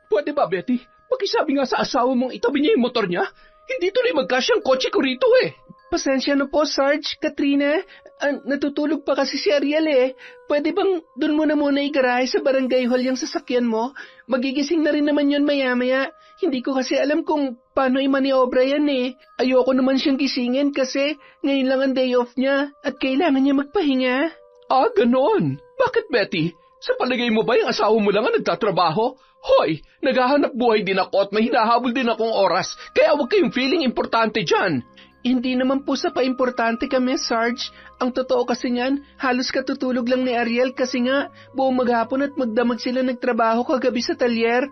Pwede ba, Betty? Pakisabi nga sa asawa mong itabi niya yung motor niya. Hindi tuloy magkasyang kotse ko rito eh. Pasensya na po, Sarge, Katrina. Natutulog pa kasi si Ariel eh. Pwede bang dun mo na muna igarahe sa barangay hall yung sasakyan mo? Magigising na rin naman yun maya-maya. Hindi ko kasi alam kung paano imaniobra yan eh. Ayoko naman siyang gisingin kasi ngayon lang ang day off niya at kailangan niya magpahinga. Ah, ganon. Bakit, Betty? Sa palagay mo ba yung asawa mo lang ang nagtatrabaho? Hoy, naghahanap buhay din ako at may hinahabol din akong oras. Kaya huwag kayong feeling importante dyan. Hindi naman po sa paimportante kami, Sarge. Ang totoo kasi niyan, halos katutulog lang ni Ariel kasi nga buong maghapon at magdamag sila nagtrabaho kagabi sa talyer.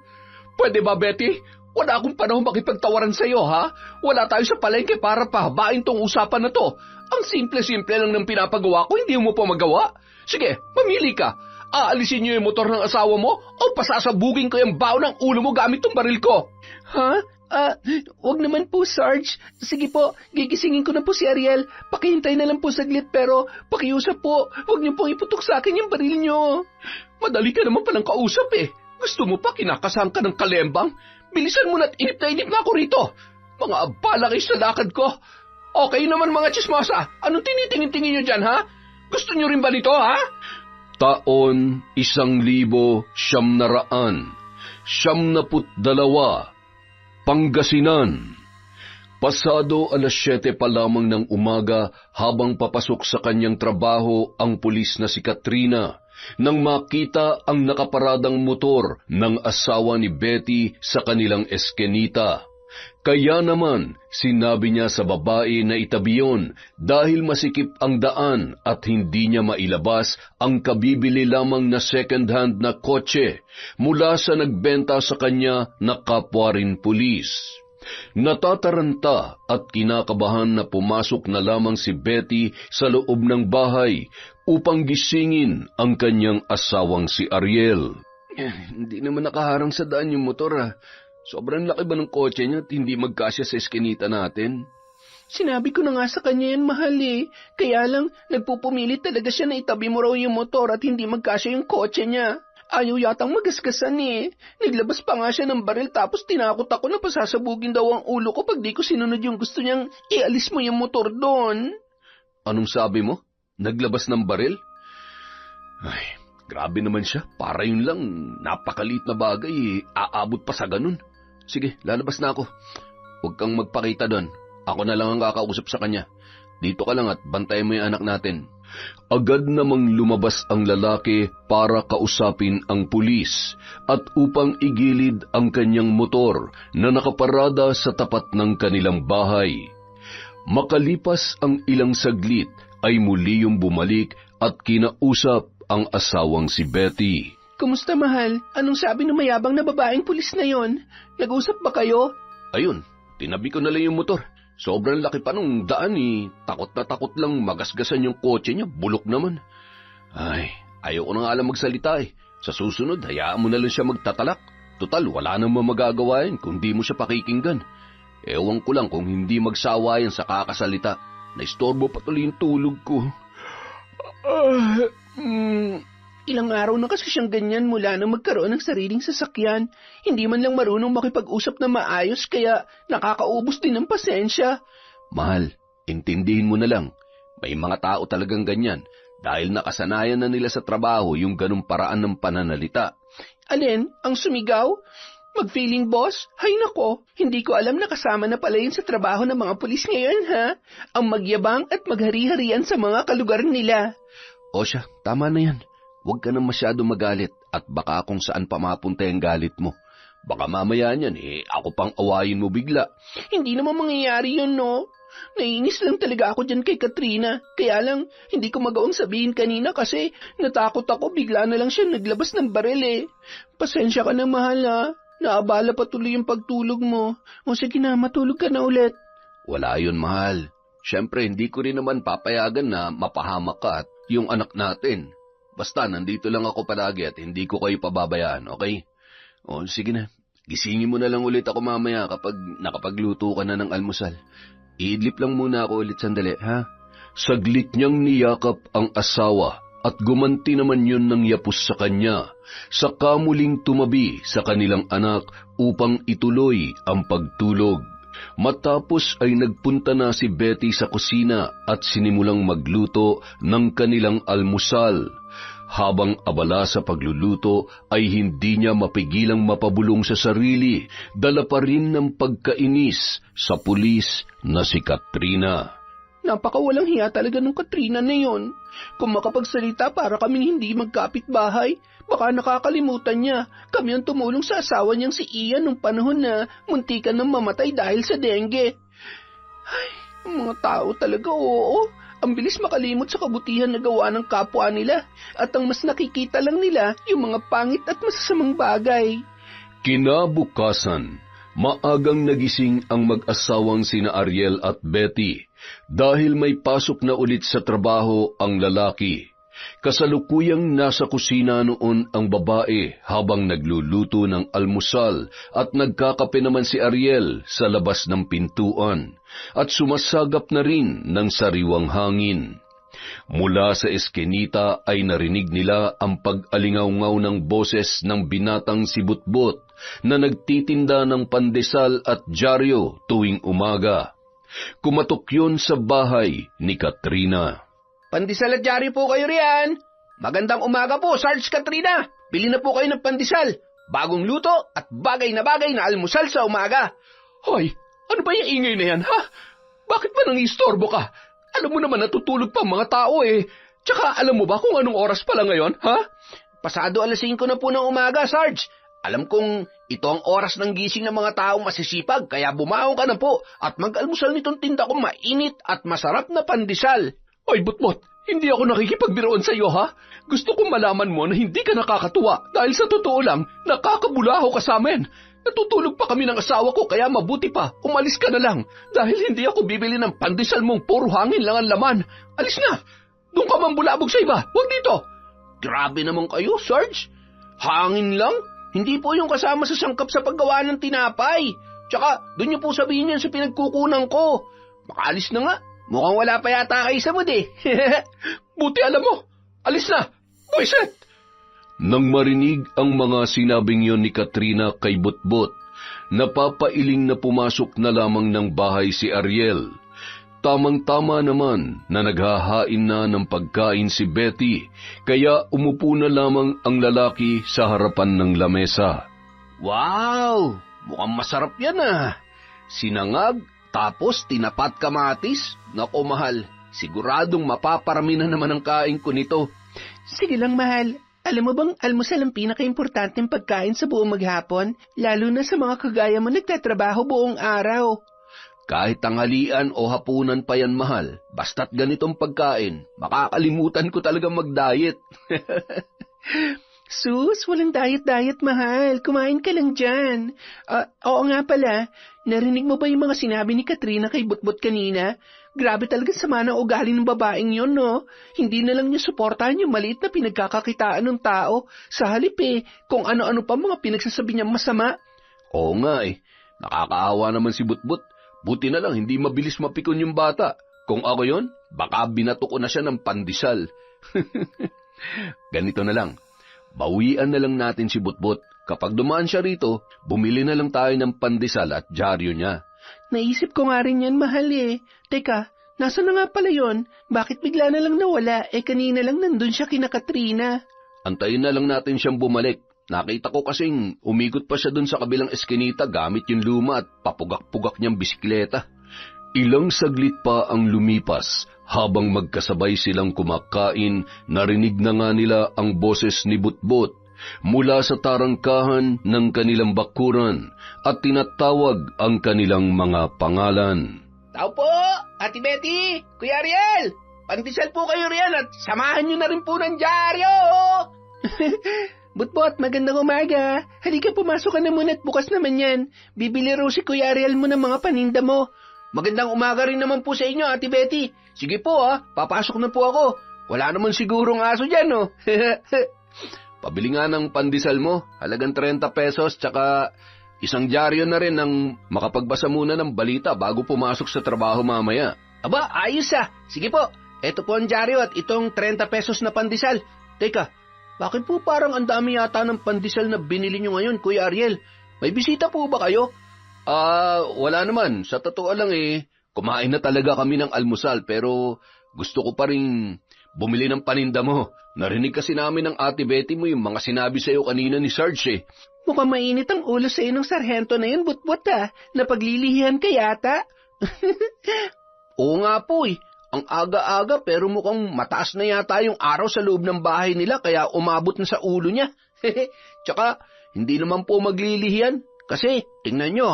Pwede ba, Betty? Wala akong panahon makipagtawaran sa'yo, ha? Wala tayo sa palengke para pahabain tong usapan na to. Ang simple-simple lang ng pinapagawa ko, hindi mo pa magawa. Sige, mamili ka. Aalisin niyo yung motor ng asawa mo o pasasabugin ko yung baon ng ulo mo gamit tong baril ko. Ha? Wag naman po, Sarge. Sige po, gigisingin ko na po si Ariel. Pakihintay na lang po saglit pero pakiusap po, wag niyo pong iputok sa akin yung baril niyo. Madali ka naman palang kausap eh. Gusto mo pa kinakasahan ka ng kalembang? Bilisan mo na't inip na ako rito. Mga abala kayo sa lakad ko. Okay naman mga chismosa. Anong tinitingin-tingin niyo dyan, ha? Gusto niyo rin ba nito, ha? Taon 1,900, 92, Pangasinan. Pasado 7:00 pa lamang ng umaga habang papasok sa kanyang trabaho ang pulis na si Katrina nang makita ang nakaparadang motor ng asawa ni Betty sa kanilang eskenita. Kaya naman, sinabi niya sa babae na itabi yun dahil masikip ang daan at hindi niya mailabas ang kabibili lamang na second-hand na kotse mula sa nagbenta sa kanya na kapwa rin pulis. Natataranta at kinakabahan na pumasok na lamang si Betty sa loob ng bahay upang gisingin ang kanyang asawang si Ariel. Hindi naman nakaharang sa daan yung motor. Sobrang laki ba ng kotse niya at hindi magkasya sa eskinita natin? Sinabi ko na nga sa kanya yan, mahal eh. Kaya lang, nagpupumilit talaga siya na itabi mo raw yung motor at hindi magkasya yung kotse niya. Ayaw yatang magasgasan eh. Naglabas pa nga siya ng baril tapos tinakot ako na pasasabugin daw ang ulo ko pag di ko sinunod yung gusto niyang ialis mo yung motor doon. Anong sabi mo? Naglabas ng baril? Ay, grabe naman siya. Para yun lang, napakaliit na bagay, aabot pa sa ganun. Sige, lalabas na ako. Huwag kang magpakita doon. Ako na lang ang kakausap sa kanya. Dito ka lang at bantayan mo yung anak natin. Agad namang lumabas ang lalaki para kausapin ang pulis at upang igilid ang kanyang motor na nakaparada sa tapat ng kanilang bahay. Makalipas ang ilang saglit ay muli yung bumalik at kinausap ang asawang si Betty. Kumusta, mahal? Anong sabi ng mayabang na babaeng pulis na yon? Nag-usap ba kayo? Ayun, tinabi ko na lang yung motor. Sobrang laki pa nung daan eh. Takot na takot lang magasgasan yung kotse niya. Bulok naman. Ay, ayoko na nga lang magsalita eh. Sa susunod, hayaan mo na lang siya magtatalak. Total, wala namang magagawa yan kung di mo siya pakikinggan. Ewan ko lang kung hindi magsawa yan sa kakasalita. Naistorbo patuloy yung tulog ko. Ilang araw na kasi siyang ganyan mula nang magkaroon ng sariling sasakyan. Hindi man lang marunong makipag-usap na maayos kaya nakakaubos din ng pasensya. Mahal, intindihin mo na lang. May mga tao talagang ganyan dahil nakasanayan na nila sa trabaho yung ganung paraan ng pananalita. Alin? Ang sumigaw? Mag-feeling boss? Hay nako, hindi ko alam na kasama na pala yun sa trabaho ng mga pulis ngayon, ha? Ang magyabang at maghari-harian sa mga kalugar nila. O siya, tama na yan. Huwag ka nang masyado magalit at baka kung saan pa mapunta yung galit mo. Baka mamaya niyan ako pang awayin mo bigla. Hindi naman mangyayari yun, no? Naiinis lang talaga ako dyan kay Katrina. Kaya lang, hindi ko magawang sabihin kanina kasi natakot ako bigla na lang siya naglabas ng baril eh. Pasensya ka na, mahal, ha? Naabala pa tuloy yung pagtulog mo. O sige na, matulog ka na ulit. Wala yun, mahal. Siyempre, hindi ko rin naman papayagan na mapahamak ka at yung anak natin. Basta, nandito lang ako palagi at hindi ko kayo pababayaan, okay? O, sige na. Gisingin mo na lang ulit ako mamaya kapag nakapagluto ka na ng almusal. Iidlip lang muna ako ulit sandali, ha? Saglit niyang niyakap ang asawa at gumanti naman yun ng yapos sa kanya, saka muling tumabi sa kanilang anak upang ituloy ang pagtulog. Matapos ay nagpunta na si Betty sa kusina at sinimulang magluto ng kanilang almusal. Habang abala sa pagluluto ay hindi niya mapigilang mapabulong sa sarili, dala pa rin ng pagkainis sa pulis na si Katrina. Napakawalang hiya talaga ng Katrina na yon. Kung makapagsalita para kaming hindi magkapit-bahay, baka nakakalimutan niya. Kami ang tumulong sa asawa niyang si Ian nung panahon na muntikan ng mamatay dahil sa dengue. Ay, mga tao talaga, oo. Ang bilis makalimot sa kabutihan na gawa ng kapwa nila at ang mas nakikita lang nila yung mga pangit at masasamang bagay. Kinabukasan, maagang nagising ang mag-asawang sina Ariel at Betty dahil may pasok na ulit sa trabaho ang lalaki. Kasalukuyang nasa kusina noon ang babae habang nagluluto ng almusal at nagkakape naman si Ariel sa labas ng pintuan at sumasagap na rin ng sariwang hangin. Mula sa eskinita ay narinig nila ang pag-alingaw-ngaw ng boses ng binatang si Butbot na nagtitinda ng pandesal at dyaryo tuwing umaga. Kumatok yun sa bahay ni Katrina. Pandesal at dyaryo po kayo riyan. Magandang umaga po, Sarge Katrina. Bili na po kayo ng pandesal. Bagong luto at bagay na almusal sa umaga. Hoy, ano ba yung ingay na yan, ha? Bakit ba nangistorbo ka? Alam mo naman natutulog pa mga tao eh. Tsaka alam mo ba kung anong oras pala ngayon, ha? Pasado 5:00 na po ng umaga, Sarge. Alam kong ito ang oras ng gising ng mga taong masisipag, kaya bumaon ka na po at mag-almusal nitong tinda kong mainit at masarap na pandesal. Ay, Butbot, hindi ako nakikipagbiroon sa iyo, ha? Gusto kong malaman mo na hindi ka nakakatuwa dahil sa totoo lang, nakakabulaho ka sa amin. Natutulog pa kami ng asawa ko kaya mabuti pa, umalis ka na lang dahil hindi ako bibili ng pandesal mong puro hangin lang ang laman. Alis na! Doon ka mambulabog sa iba, huwag dito! Grabe naman kayo, Sarge. Hangin lang? Hindi po yung kasama sa sangkap sa paggawa ng tinapay. Tsaka, doon niyo po sabihin yan sa pinagkukunan ko. Makaalis na nga. Mukhang wala pa yata kayo sa mood eh. Buti alam mo. Alis na. Buisit! Nang marinig ang mga sinabing yon ni Katrina kay Butbot, napapailing na pumasok na lamang ng bahay si Ariel. Tamang-tama naman na naghahain na ng pagkain si Betty, kaya umupo na lamang ang lalaki sa harapan ng lamesa. Wow! Mukhang masarap yan ah. Sinangag, tapos tinapat kamatis. Nako mahal, siguradong mapaparami na naman ang kain ko nito. Sige lang mahal. Alam mo bang almusal ang pinaka-importanteng pagkain sa buong maghapon? Lalo na sa mga kagaya mo nagtatrabaho buong araw. Kahit tanghalian o hapunan pa yan mahal, basta't ganitong pagkain, makakalimutan ko talaga mag-diet. Sus, walang diet-diet mahal. Kumain ka lang dyan. Oo nga pala, narinig mo ba yung mga sinabi ni Katrina kay Butbot kanina? Grabe talaga sama ng ugali ng babaeng yon, no? Hindi na lang niya suportahan yung maliit na pinagkakakitaan ng tao. Sa halip kung ano-ano pa mga pinagsasabi niya masama. Oo nga nakakaawa naman si Butbot. Buti na lang hindi mabilis mapikon yung bata. Kung ako yon, baka binato ko na siya ng pandesal. Ganito na lang. Bawian na lang natin si Butbot. Kapag dumaan siya rito, bumili na lang tayo ng pandesal at dyaryo niya. Naisip ko nga rin yan, mahal Teka, nasa na nga pala yon? Bakit bigla na lang nawala? Kanina lang nandun siya kina Katrina. Antayin na lang natin siyang bumalik. Nakita ko kasing umikot pa siya dun sa kabilang eskinita gamit yung luma at papugak-pugak niyang bisikleta. Ilang saglit pa ang lumipas. Habang magkasabay silang kumakain, narinig na nga nila ang boses ni Butbot mula sa tarangkahan ng kanilang bakuran at tinatawag ang kanilang mga pangalan. Tao po, Ate Betty, Kuya Ariel, pandesal po kayo riyan at samahan niyo na rin po ng dyaryo. Butbot, magandang umaga. Halika, pumasok ka na muna at bukas naman yan. Bibili raw si Kuya Ariel mo ng mga paninda mo. Magandang umaga rin naman po sa inyo, Ate Betty. Sige po papasok na po ako. Wala naman sigurong aso dyan, no? Pabili nga ng pandesal mo, halagang 30 pesos, tsaka isang dyaryo na rin ng makapagbasa muna ng balita bago pumasok sa trabaho mamaya. Aba, ayos Sige po. Eto po ang dyaryo at itong 30 pesos na pandesal. Teka, bakit po parang ang dami yata ng pandesal na binili nyo ngayon, Kuya Ariel? May bisita po ba kayo? Wala naman. Sa totoo lang kumain na talaga kami ng almusal pero gusto ko pa rin bumili ng paninda mo. Narinig kasi namin ng Ate Betty mo yung mga sinabi sa'yo kanina ni Sarge. Mukhang mainit ang ulo sa'yo ng sarhento na yun, Butbot Napaglilihihan ka yata. Oo nga po Ang aga-aga pero mukhang mataas na yata yung araw sa loob ng bahay nila kaya umabot na sa ulo niya. Tsaka, hindi naman po maglilihian. Kasi, tingnan nyo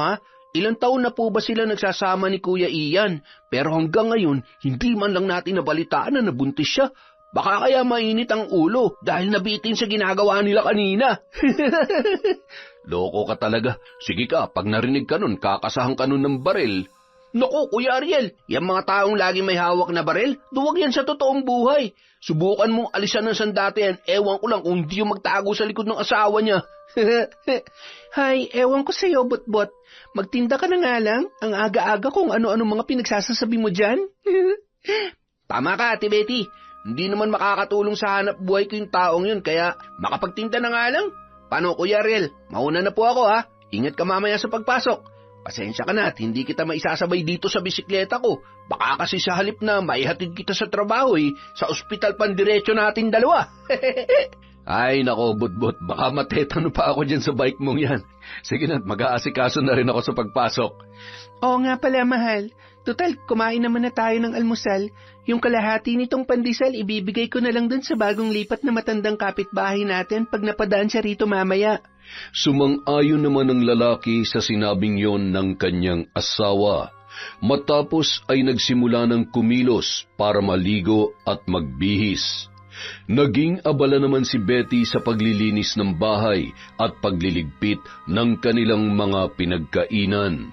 ilang taon na po ba sila nagsasama ni Kuya Ian? Pero hanggang ngayon, hindi man lang natin nabalitaan na nabuntis siya. Baka kaya mainit ang ulo dahil nabitin sa ginagawa nila kanina. Loko ka talaga. Sige ka, pag narinig ka nun, kakasahan ka nun ng baril. Naku, Kuya Ariel, yung mga taong lagi may hawak na baril, duwag yan sa totoong buhay. Subukan mong alisan ng sandata yan, ewan ko lang kung hindi yung magtago sa likod ng asawa niya. Hay, ewan ko sa'yo, Butbot. Magtinda ka na nga lang, ang aga-aga kung ano-ano mga pinagsasasabi mo dyan. Tama ka, Ate Betty. Hindi naman makakatulong sa hanap buhay ko yung taong yun, kaya makapagtinda na nga lang. Paano, Kuya Ariel? Mauna na po ako Ingat ka mamaya sa pagpasok. Pasensya ka na at hindi kita maisasabay dito sa bisikleta ko. Baka kasi sa halip na maihatid kita sa trabaho sa ospital pandiretso natin dalawa. Ay nako, Butbot, baka matetano pa ako dyan sa bike mong yan. Sige na, mag-aasikaso na rin ako sa pagpasok. Oo nga pala, mahal. Total, kumain naman na tayo ng almusal. Yung kalahati nitong pandesal, ibibigay ko na lang dun sa bagong lipat na matandang kapitbahay natin pag napadaan siya rito mamaya. Sumang-ayon naman ang lalaki sa sinabing yon ng kanyang asawa. Matapos ay nagsimula ng kumilos para maligo at magbihis. Naging abala naman si Betty sa paglilinis ng bahay at pagliligpit ng kanilang mga pinagkainan.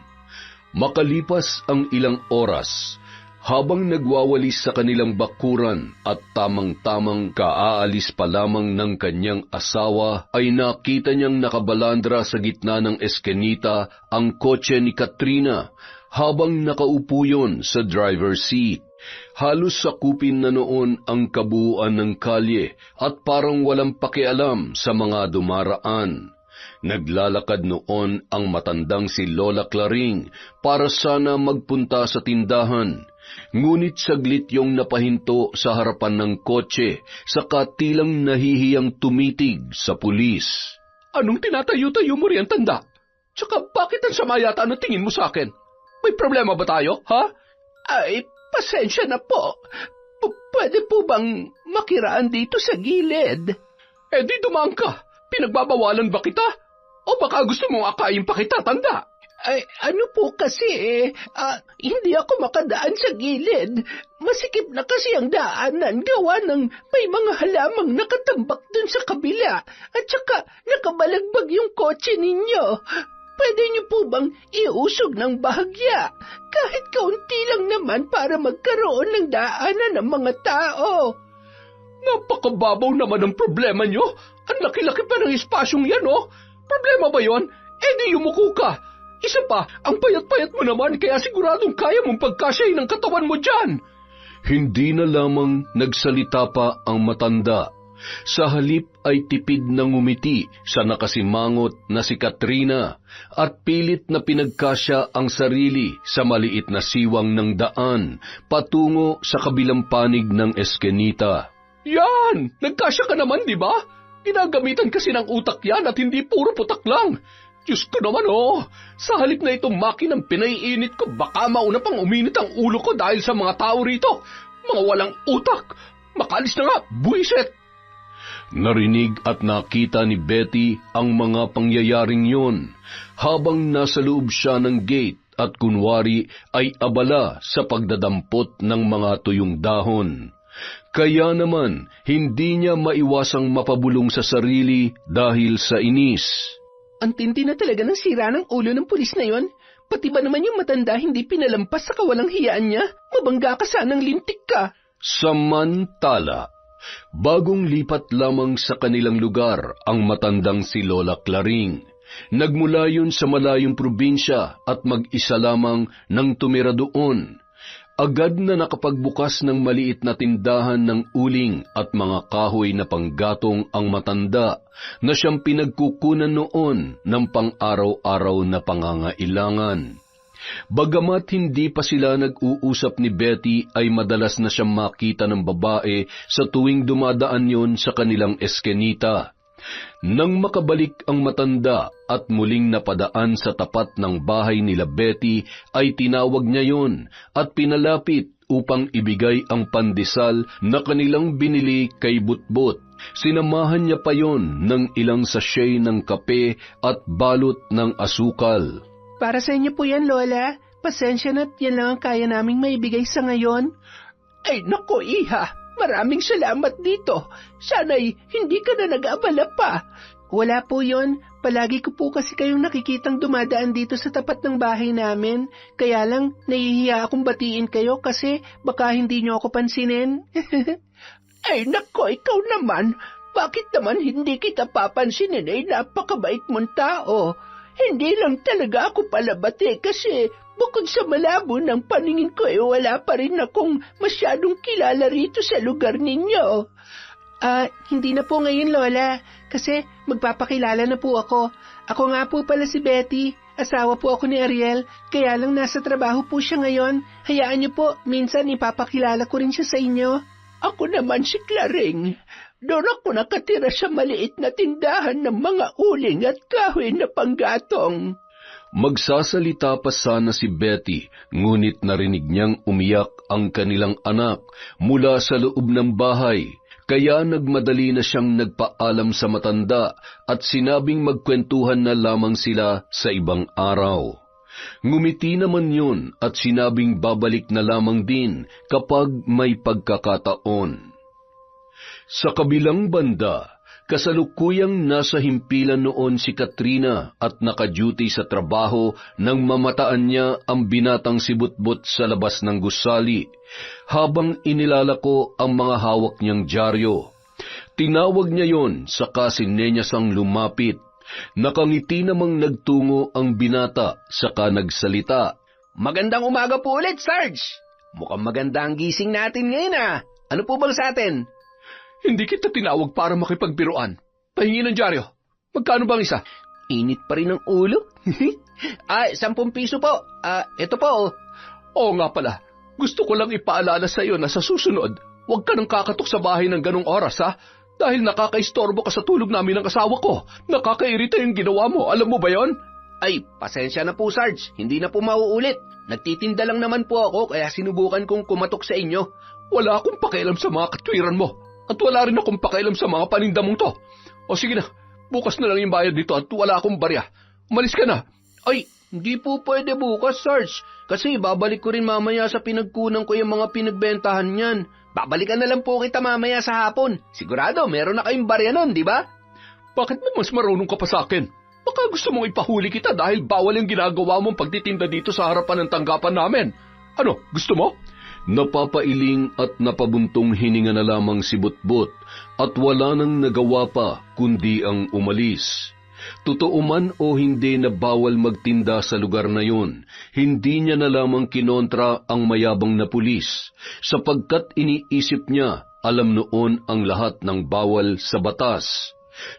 Makalipas ang ilang oras, habang nagwawalis sa kanilang bakuran at tamang-tamang kaaalis pa lamang ng kanyang asawa, ay nakita niyang nakabalandra sa gitna ng eskenita ang kotse ni Katrina habang nakaupo yon sa driver's seat. Halos sakupin na noon ang kabuuan ng kalye at parang walang pakialam sa mga dumaraan. Naglalakad noon ang matandang si Lola Claring para sana magpunta sa tindahan. Ngunit saglit yung napahinto sa harapan ng kotse, saka tilang nahihiyang tumitig sa pulis. Anong tinatayo-tayo mo riyan, tanda? Tsaka bakit ang sama yata ng tingin mo sa akin? May problema ba tayo, ha? Ay, pasensya na po. Pwede po bang makiraan dito sa gilid? Di dumaan ka. Pinagbabawalan ba kita? O baka gusto mong akayin pa kita, tanda? Ay, ano po kasi hindi ako makadaan sa gilid. Masikip na kasi ang daanan gawa ng may mga halamang nakatambak dun sa kabila. At saka nakabalagbag yung kotse ninyo. Pwede niyo po bang iusog ng bahagya? Kahit kaunti lang naman para magkaroon ng daanan ng mga tao. Napakababaw naman ang problema niyo. Ang laki-laki pa ng espasyong yan, Problema ba yon? Di yumuko ka. Isa pa, ang payat-payat mo naman kaya siguradong kaya mong pagkasyahin ng katawan mo dyan. Hindi na lamang nagsalita pa ang matanda. Sa halip ay tipid na ngumiti sa nakasimangot na si Katrina at pilit na pinagkasya ang sarili sa maliit na siwang ng daan patungo sa kabilang panig ng eskenita. Yan! Nagkasya ka naman, di ba? Ginagamitan kasi ng utak yan at hindi puro putak lang. Diyos ko naman, sa halip na itong makinang pinaiinit ko, baka mauna pang uminit ang ulo ko dahil sa mga tao rito. Mga walang utak. Makalis na nga, buwiset. Narinig at nakita ni Betty ang mga pangyayaring yon habang nasa loob siya ng gate at kunwari ay abala sa pagdadampot ng mga tuyong dahon. Kaya naman, hindi niya maiwasang mapabulong sa sarili dahil sa inis. Ang tindi na talaga ng sira ng ulo ng pulis na yon. Pati ba naman yung matanda hindi pinalampas sa kawalang hiyaan niya? Mabangga ka sanang lintik ka. Samantala, bagong lipat lamang sa kanilang lugar ang matandang si Lola Claring. Nagmula yun sa malayong probinsya at mag-isa lamang nang tumira doon. Agad na nakapagbukas ng maliit na tindahan ng uling at mga kahoy na panggatong ang matanda na siyang pinagkukunan noon ng pang-araw-araw na pangangailangan. Bagamat hindi pa sila nag-uusap ni Betty ay madalas na siyang makita ng babae sa tuwing dumadaan yon sa kanilang eskenita. Nang makabalik ang matanda at muling napadaan sa tapat ng bahay nila Betty, ay tinawag niya yon at pinalapit upang ibigay ang pandesal na kanilang binili kay Butbot. Sinamahan niya pa yon ng ilang sachet ng kape at balot ng asukal. Para sa inyo po yan, Lola. Pasensya na't yan lang ang kaya naming maibigay sa ngayon. Ay, nako, Iha. Maraming salamat dito. Sana'y hindi ka na nag-abala pa. Wala po yon. Palagi ko po kasi kayong nakikitang dumadaan dito sa tapat ng bahay namin. Kaya lang, nahihiya akong batiin kayo kasi baka hindi nyo ako pansinin. Ay, nako, ikaw naman. Bakit naman hindi kita papansinin? Ay, napakabait mong tao. Hindi lang talaga ako palabati kasi bukod sa malabo ng paningin ko wala pa rin akong masyadong kilala rito sa lugar ninyo. Hindi na po ngayon, Lola, kasi magpapakilala na po ako. Ako nga po pala si Betty, asawa po ako ni Ariel, kaya lang nasa trabaho po siya ngayon. Hayaan niyo po, minsan ipapakilala ko rin siya sa inyo. Ako naman si Claring. Doon ako nakatira sa maliit na tindahan ng mga uling at kahoy na panggatong. Magsasalita pa sana si Betty, ngunit narinig niyang umiyak ang kanilang anak mula sa loob ng bahay. Kaya nagmadali na siyang nagpaalam sa matanda at sinabing magkwentuhan na lamang sila sa ibang araw. Ngumiti naman yun at sinabing babalik na lamang din kapag may pagkakataon. Sa kabilang banda, kasalukuyang nasa himpilan noon si Katrina at naka-duty sa trabaho nang mamataan niya ang binatang si Butbot sa labas ng gusali, habang inilalako ang mga hawak niyang dyaryo. Tinawag niya yon saka si Nenyas ang lumapit. Nakangiti namang nagtungo ang binata saka nagsalita. Magandang umaga po ulit, Sarge! Mukhang maganda ang gising natin ngayon Ano po bang sa atin? Hindi kita tinawag para makipagbiruan. Pahingi ng dyaryo. Magkano bang isa? Init pa rin ang ulo. 10 piso po. Ito po. Oo nga pala. Gusto ko lang ipaalala sa iyo na sa susunod, huwag ka nang kakatok sa bahay ng ganong oras, ha? Dahil nakakaistorbo ka sa tulog namin ng asawa ko. Nakakairita yung ginawa mo. Alam mo ba yon? Ay, pasensya na po, Sarge. Hindi na po mauulit. Nagtitinda lang naman po ako kaya sinubukan kong kumatok sa inyo. Wala akong pakialam sa mga katwiran mo. At wala rin akong pakialam sa mga paninda mong to. O sige na, bukas na lang yung bayad dito at wala akong barya. Umalis ka na. Ay, hindi po pwede bukas, Sarge. Kasi babalik ko rin mamaya sa pinagkunan ko yung mga pinagbentahan niyan. Babalikan na lang po kita mamaya sa hapon. Sigurado, meron na kayong barya nun, di ba? Bakit mo mas marunong ka pa sa akin? Baka gusto mong ipahuli kita dahil bawal yung ginagawa mong pagtitinda dito sa harapan ng tanggapan namin. Ano, gusto mo? Napapailing at napabuntong hininga na lamang si Butbot at wala nang nagawa pa kundi ang umalis. Totoo man o hindi na bawal magtinda sa lugar na yun, hindi niya na lamang kinontra ang mayabang na pulis, sapagkat iniisip niya alam noon ang lahat ng bawal sa batas.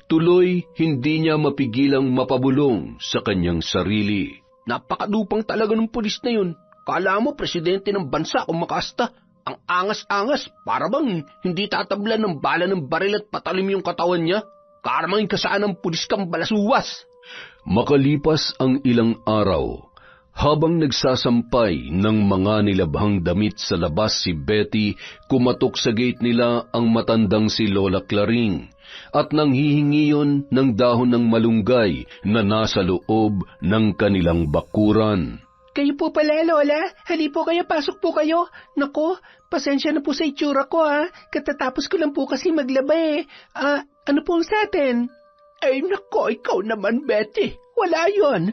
Tuloy, hindi niya mapigilang mapabulong sa kanyang sarili. Napakadupang talaga ng pulis na yun. Kala mo presidente ng bansa kung makasta. Ang angas-angas, para bang hindi tatablan ng bala ng baril at patalim yung katawan niya. Karamang kasaan ng pulis kang balasuwas. Makalipas ang ilang araw, habang nagsasampay ng mga nilabhang damit sa labas si Betty, kumatok sa gate nila ang matandang si Lola Claring at nanghihingi yun ng dahon ng malunggay na nasa loob ng kanilang bakuran. Kayo po pala, Lola. Hali po kayo, pasok po kayo. Nako, pasensya na po sa itsura ko, Katatapos ko lang po kasi maglaba ano po sa atin? Ay, nako, ikaw naman, Betty. Wala yon.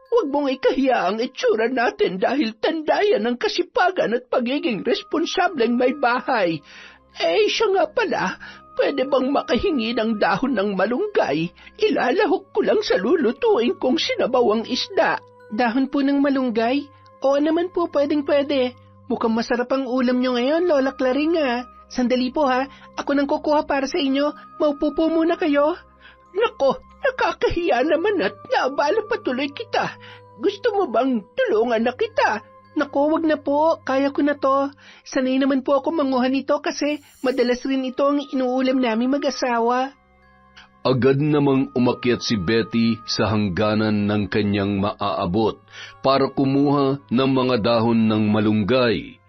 Huwag mong ikahiya ang itsura natin dahil tanda yan ng kasipagan at pagiging responsableng may bahay. Siya nga pala, pwede bang makahingi ng dahon ng malunggay? Ilalahok ko lang sa lulutuin kong sinabawang isda. Dahon po ng malunggay? Oo naman po, pwedeng-pwede. Mukhang masarap ang ulam nyo ngayon, Lola Claring ah. Sandali po ha, ako nang kukuha para sa inyo. Maupo po muna kayo. Nako, nakakahiya naman at naabala patuloy kita. Gusto mo bang tulungan na kita? Nako, wag na po. Kaya ko na to. Sanay naman po ako manguha nito kasi madalas rin ito ang inuulam namin mag-asawa. Agad namang umakyat si Betty sa hangganan ng kanyang maaabot para kumuha ng mga dahon ng malunggay.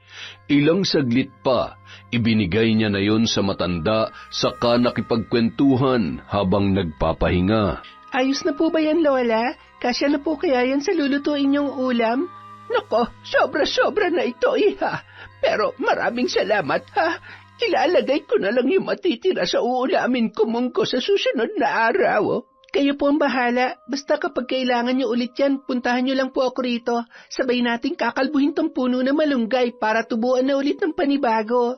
Ilang saglit pa, ibinigay niya na yon sa matanda saka nakipagkwentuhan habang nagpapahinga. Ayos na po ba yan, Lola? Kasya na po kaya yan sa lulutuin niyong ulam? Nako, sobra-sobra na ito, iha. Pero maraming salamat, ha? Ilalagay ko na lang yung matitira sa uulamin ko mungko sa susunod na araw. Kayo po ang bahala. Basta kapag kailangan niyo ulit yan, puntahan niyo lang po ako rito. Sabay nating kakalbuhin tong puno na malunggay para tubuan na ulit ng panibago.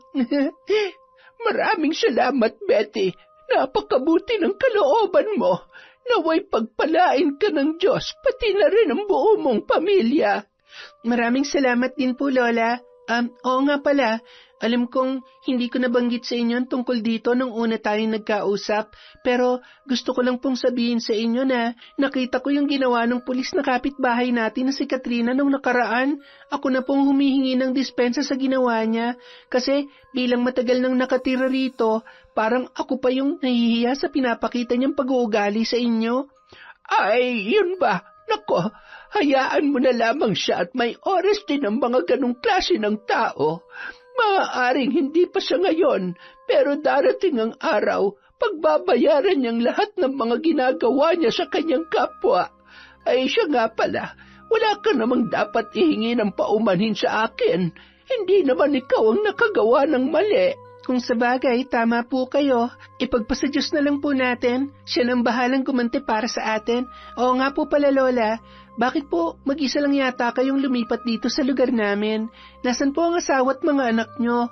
Maraming salamat, Betty. Napakabuti ng kalooban mo. Naway pagpalain ka ng Diyos, pati na rin ang buo mong pamilya. Maraming salamat din po, Lola. Oo nga pala. Alam kong hindi ko nabanggit sa inyo tungkol dito nung una tayong nagkausap, pero gusto ko lang pong sabihin sa inyo na nakita ko yung ginawa ng pulis na kapitbahay natin na si Katrina nung nakaraan. Ako na pong humihingi ng dispensa sa ginawa niya kasi bilang matagal nang nakatira rito, parang ako pa yung nahihiya sa pinapakita niyang pag-uugali sa inyo. Ay, yun ba? Nako, hayaan mo na lamang siya at may oras din ang mga ganong klase ng tao. Maaaring hindi pa siya ngayon, pero darating ang araw, pagbabayaran niyang lahat ng mga ginagawa niya sa kanyang kapwa. Ay siya nga pala, wala ka namang dapat ihingi ng paumanhin sa akin. Hindi naman ikaw ang nakagawa ng mali. Kung sabagay, tama po kayo. Ipagpasa Diyos na lang po natin. Siya nang bahalang gumante para sa atin. Oo nga po pala, Lola. Bakit po mag-isa lang yata kayong lumipat dito sa lugar namin? Nasaan po ang asawa at mga anak nyo?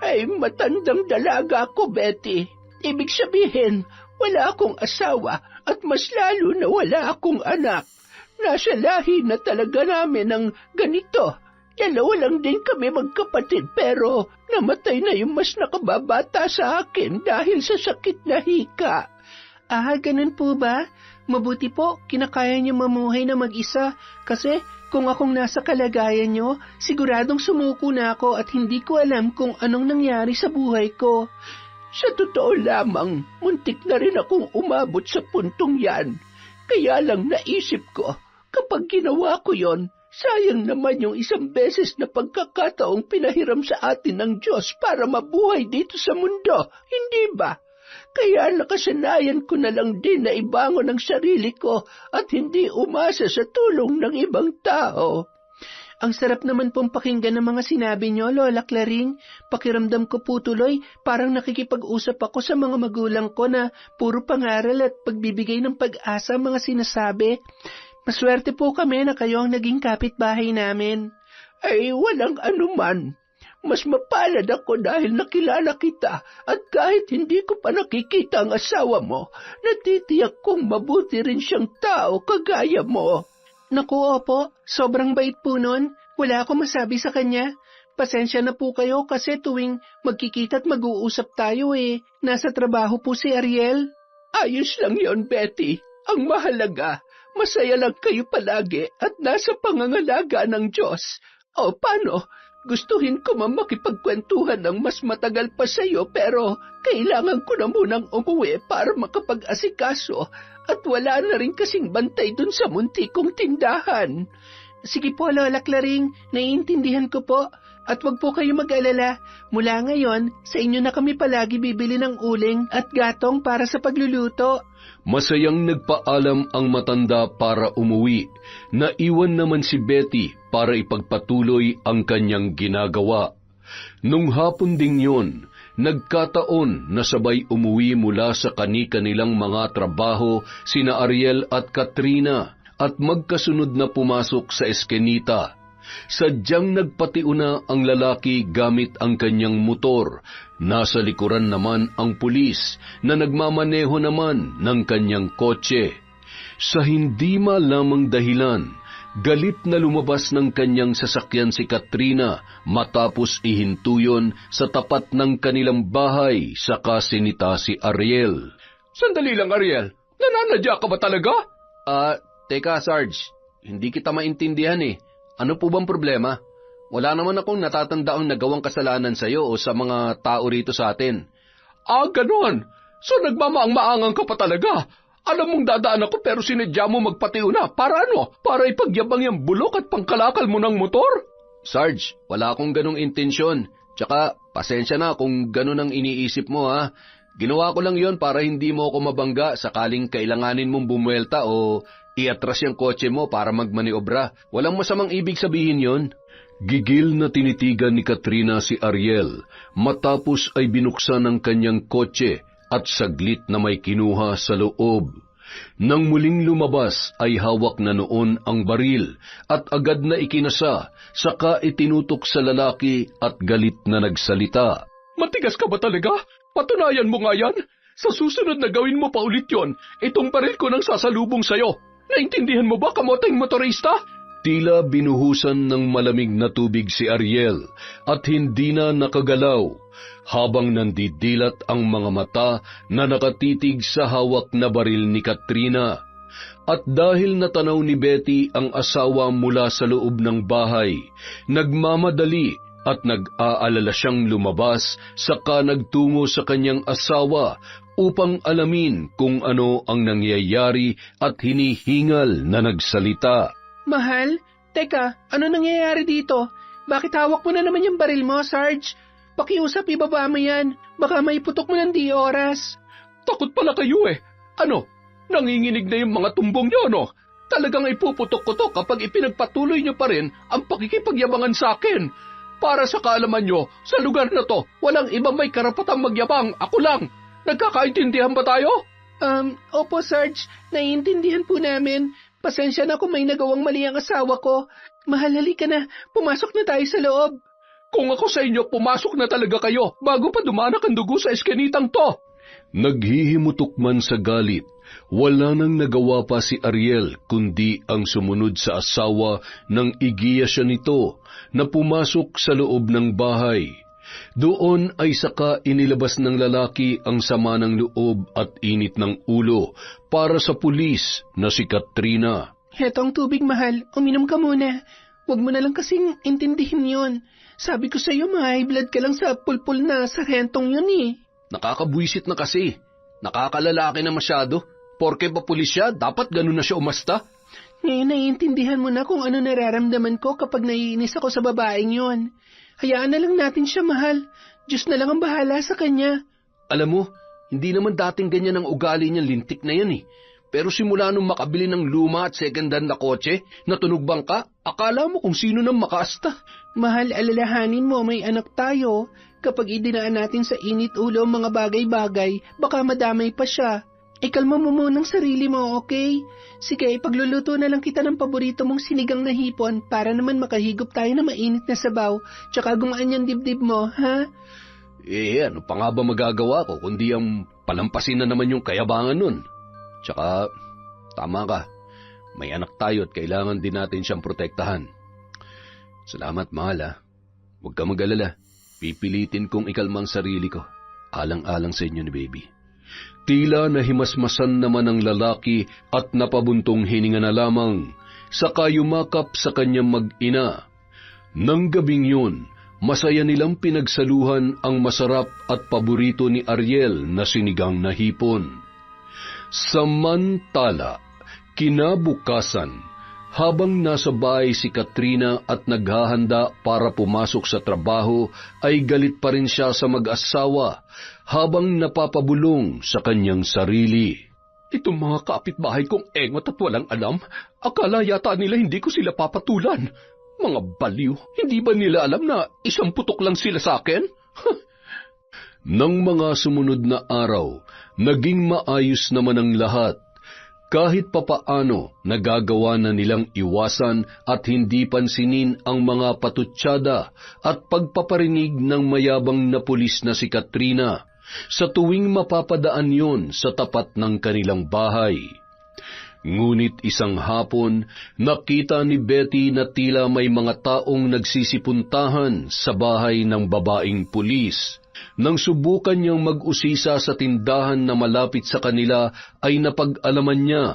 Ay, matandang dalaga ako, Betty. Ibig sabihin, wala akong asawa at mas lalo na wala akong anak. Nasa lahi na talaga namin ng ganito. Dalawa lang din kami magkapatid pero namatay na yung mas nakababata sa akin dahil sa sakit na hika. Ah, ganun po ba? Mabuti po, kinakaya niyo mamuhay na mag-isa kasi kung akong nasa kalagayan niyo, siguradong sumuko na ako at hindi ko alam kung anong nangyari sa buhay ko. Sa totoo lamang, muntik na rin akong umabot sa puntong yan. Kaya lang naisip ko, kapag ginawa ko yon, sayang naman yung isang beses na pagkakataong pinahiram sa atin ng Diyos para mabuhay dito sa mundo, hindi ba? Kaya nakasanayan ko na lang din na ibangon ang sarili ko at hindi umasa sa tulong ng ibang tao. Ang sarap naman pong pakinggan ng mga sinabi niyo, Lola Claring. Pakiramdam ko po tuloy, parang nakikipag-usap ako sa mga magulang ko na puro pangaral at pagbibigay ng pag-asa mga sinasabi. Maswerte po kami na kayo ang naging kapitbahay namin. Ay, walang anuman. Mas mapalad ako dahil nakilala kita at kahit hindi ko pa nakikita ang asawa mo, natitiyak kong mabuti rin siyang tao kagaya mo. Naku, opo, sobrang bait po nun. Wala akong masabi sa kanya. Pasensya na po kayo kasi tuwing magkikita at mag-uusap tayo nasa trabaho po si Ariel. Ayos lang yon, Betty. Ang mahalaga, masaya lang kayo palagi at nasa pangangalaga ng Diyos. O paano? Gustuhin ko makipagkwentuhan ng mas matagal pa sa iyo pero kailangan ko na munang umuwi para makapag-asikaso at wala na rin kasing bantay dun sa munti kong tindahan. Sige po, Lola Claring, naiintindihan ko po. At wag po kayo mag-alala. Mula ngayon, sa inyo na kami palagi bibili ng uling at gatong para sa pagluluto. Masayang nagpaalam ang matanda para umuwi. Naiwan naman si Betty para ipagpatuloy ang kanyang ginagawa. Nung hapon ding yun, nagkataon na sabay umuwi mula sa kani-kanilang mga trabaho sina Ariel at Katrina at magkasunod na pumasok sa eskenita. Sadyang nagpatiuna ang lalaki gamit ang kanyang motor. Nasa likuran naman ang pulis na nagmamaneho naman ng kanyang kotse. Sa hindi malamang dahilan, Galit na lumabas ng kanyang sasakyan si Katrina matapos ihinto yun sa tapat ng kanilang bahay saka sinita si Ariel. Sandali lang, Ariel. Nananadya ka ba talaga? Teka Sarge, hindi kita maintindihan eh. Ano po bang problema? Wala naman akong natatandaang nagawang kasalanan sa'yo o sa mga tao rito sa atin. Ganon. So nagmamaang-maangang ka pa talaga. Alam mong dadaan ako pero sinadya mo magpatiuna. Para ano? Para ipagyabang yung bulok at pangkalakal mo ng motor? Sarge, wala akong ganong intensyon. Tsaka, pasensya na kung ganon ang iniisip mo ha. Ginawa ko lang yon para hindi mo ako mabangga sakaling kailanganin mong bumuelta o iatras yung kotse mo para magmaniobra. Walang masamang ibig sabihin yon. Gigil na tinitigan ni Katrina si Ariel matapos ay binuksan ang kanyang kotse at saglit na may kinuha sa loob. Nang muling lumabas ay hawak na noon ang baril at agad na ikinasa, saka itinutok sa lalaki at galit na nagsalita. Matigas ka ba talaga? Patunayan mo nga yan. Sa susunod na gawin mo pa ulit yon, itong baril ko nang sasalubong sa'yo. Naintindihan mo ba, kamoteng motorista? Tila binuhusan ng malamig na tubig si Ariel at hindi na nakagalaw habang nandidilat ang mga mata na nakatitig sa hawak na baril ni Katrina. At dahil natanaw ni Betty ang asawa mula sa loob ng bahay, nagmamadali at nag-aalala siyang lumabas saka nagtungo sa kanyang asawa upang alamin kung ano ang nangyayari at hinihingal na nagsalita. Mahal, teka, ano nangyayari dito? Bakit hawak mo na naman yung baril mo, Sarge? Pakiusap, ibaba mo yan. Baka maiputok mo ng di oras. Takot pala kayo eh. Ano? Nanginginig na yung mga tumbong nyo, no? Talagang ipuputok ko to kapag ipinagpatuloy nyo pa rin ang pakikipagyabangan sa akin. Para sa kaalaman nyo, sa lugar na to, walang ibang may karapatang magyabang. Ako lang. Nagkakaintindihan ba tayo? Opo, Sarge. Naiintindihan po namin. Pasensya na kung may nagawang mali ang asawa ko. Mahal, halika na. Pumasok na tayo sa loob. Kung ako sa inyo, pumasok na talaga kayo bago pa dumanak ang dugo sa eskenitang to. Naghihimutok man sa galit, wala nang nagawa pa si Ariel kundi ang sumunod sa asawa nang igiya siya nito na pumasok sa loob ng bahay. Doon ay saka inilabas ng lalaki ang sama ng loob at init ng ulo para sa pulis na si Katrina. Heto ang tubig, mahal. Uminom ka muna. Huwag mo na lang kasing intindihin yon. Sabi ko sa'yo, high blood ka lang sa pulpul na sarhentong yun eh. Nakakabwisit na kasi. Nakakalalaki na masyado. Porke pa pulis siya, dapat ganun na siya umasta. Ngayon naiintindihan mo na kung ano nararamdaman ko kapag naiinis ako sa babaeng yon. Hayaan na lang natin siya, mahal. Diyos na lang ang bahala sa kanya. Alam mo, hindi naman dating ganyan ang ugali niyang lintik na yan eh. Pero simula nung makabili ng luma at second-hand na kotse, natunog bangka, akala mo kung sino nang makaasta. Mahal, alalahanin mo, may anak tayo. Kapag idinaan natin sa init ulo ang mga bagay-bagay, baka madamay pa siya. Ikalma mo muna ang sarili mo, okay? Sige, ipagluluto na lang kita ng paborito mong sinigang na hipon para naman makahigop tayo na mainit na sabaw, tsaka gumaan yung dibdib mo, ha? Ano pa nga ba magagawa ko kundi ang palampasin na naman yung kayabangan nun? Tsaka, tama ka, may anak tayo at kailangan din natin siyang protektahan. Salamat, mahal ha. Huwag ka mag-alala. Pipilitin kong ikalmang sarili ko. Alang-alang sa inyo ni baby. Tila nahimasmasan naman ang lalaki at napabuntong hininga na lamang, saka yumakap sa kanyang mag-ina. Nang gabing yun, masaya nilang pinagsaluhan ang masarap at paborito ni Ariel na sinigang na hipon. Samantala, kinabukasan, habang nasa bahay si Katrina at naghahanda para pumasok sa trabaho, ay galit pa rin siya sa mag-asawa habang napapabulong sa kanyang sarili. Itong mga kapitbahay kong engot at walang alam, akala yata nila hindi ko sila papatulan. Mga baliw, hindi ba nila alam na isang putok lang sila sa akin? Nang mga sumunod na araw, naging maayos naman ang lahat. Kahit papaano, nagagawa na nilang iwasan at hindi pansinin ang mga patutsyada at pagpaparinig ng mayabang na pulis na si Katrina sa tuwing mapapadaan yon sa tapat ng kanilang bahay. Ngunit isang hapon, nakita ni Betty na tila may mga taong nagsisipuntahan sa bahay ng babaeng pulis. Nang subukan niyang mag-usisa sa tindahan na malapit sa kanila, ay napag-alaman niya,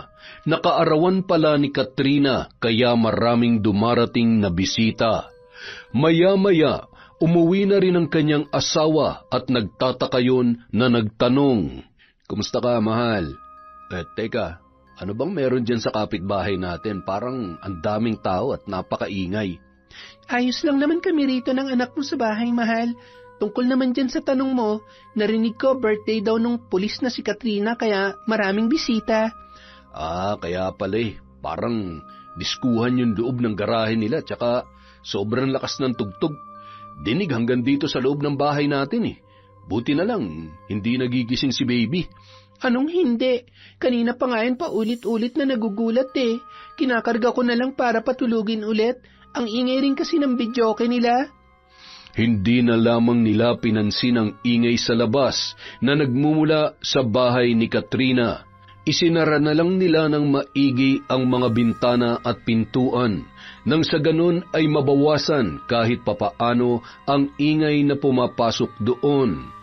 nakaarawan pala ni Katrina kaya maraming dumarating na bisita. Maya-maya, umuwi na rin ang kanyang asawa at nagtataka yun na nagtanong, "Kumusta ka, mahal?" Teka, ano bang meron dyan sa kapitbahay natin? Parang ang daming tao at napakaingay. Ayos lang naman kami rito ng anak mo sa bahay, mahal. Tungkol naman dyan sa tanong mo, narinig ko birthday daw nung pulis na si Katrina kaya maraming bisita. Kaya pala parang diskuhan yung loob ng garahe nila tsaka sobrang lakas ng tugtog. Dinig hanggang dito sa loob ng bahay natin Buti na lang, hindi nagigising si baby. Anong hindi? Kanina pa nga yan paulit-ulit na nagugulat Kinakarga ko na lang para patulugin ulit. Ang ingay rin kasi ng videoke nila. Hindi na lamang nila pinansin ang ingay sa labas na nagmumula sa bahay ni Katrina. Isinara na lang nila ng maigi ang mga bintana at pintuan, nang sa ganun ay mabawasan kahit papaano ang ingay na pumapasok doon.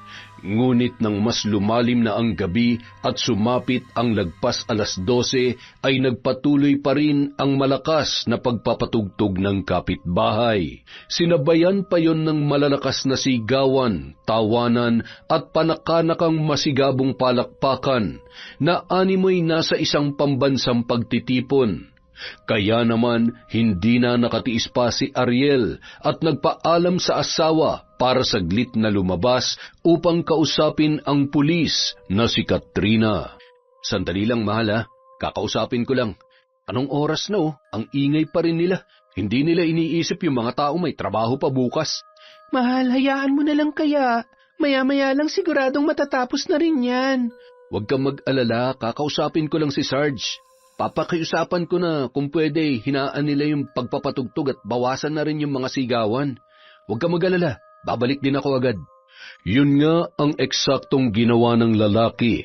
Ngunit nang mas lumalim na ang gabi at sumapit ang lagpas 12:00, ay nagpatuloy pa rin ang malakas na pagpapatugtog ng kapitbahay. Sinabayan pa yon ng malalakas na sigawan, tawanan at panakanakang masigabong palakpakan na animoy nasa isang pambansang pagtitipon. Kaya naman hindi na nakatiis pa si Ariel at nagpaalam sa asawa para saglit na lumabas upang kausapin ang pulis na si Katrina. "Sandali lang, mahal kakausapin ko lang. Anong oras na ang ingay pa rin nila. Hindi nila iniisip yung mga tao may trabaho pa bukas." Mahal, hayaan mo na lang kaya. Maya-maya lang siguradong matatapos na rin yan. "Huwag kang mag-alala, kakausapin ko lang si Sarge. Papakiusapan ko na kung pwede hinaan nila yung pagpapatugtog at bawasan na rin yung mga sigawan. Huwag kang mag-alala, babalik din ako agad." Yun nga ang eksaktong ginawa ng lalaki.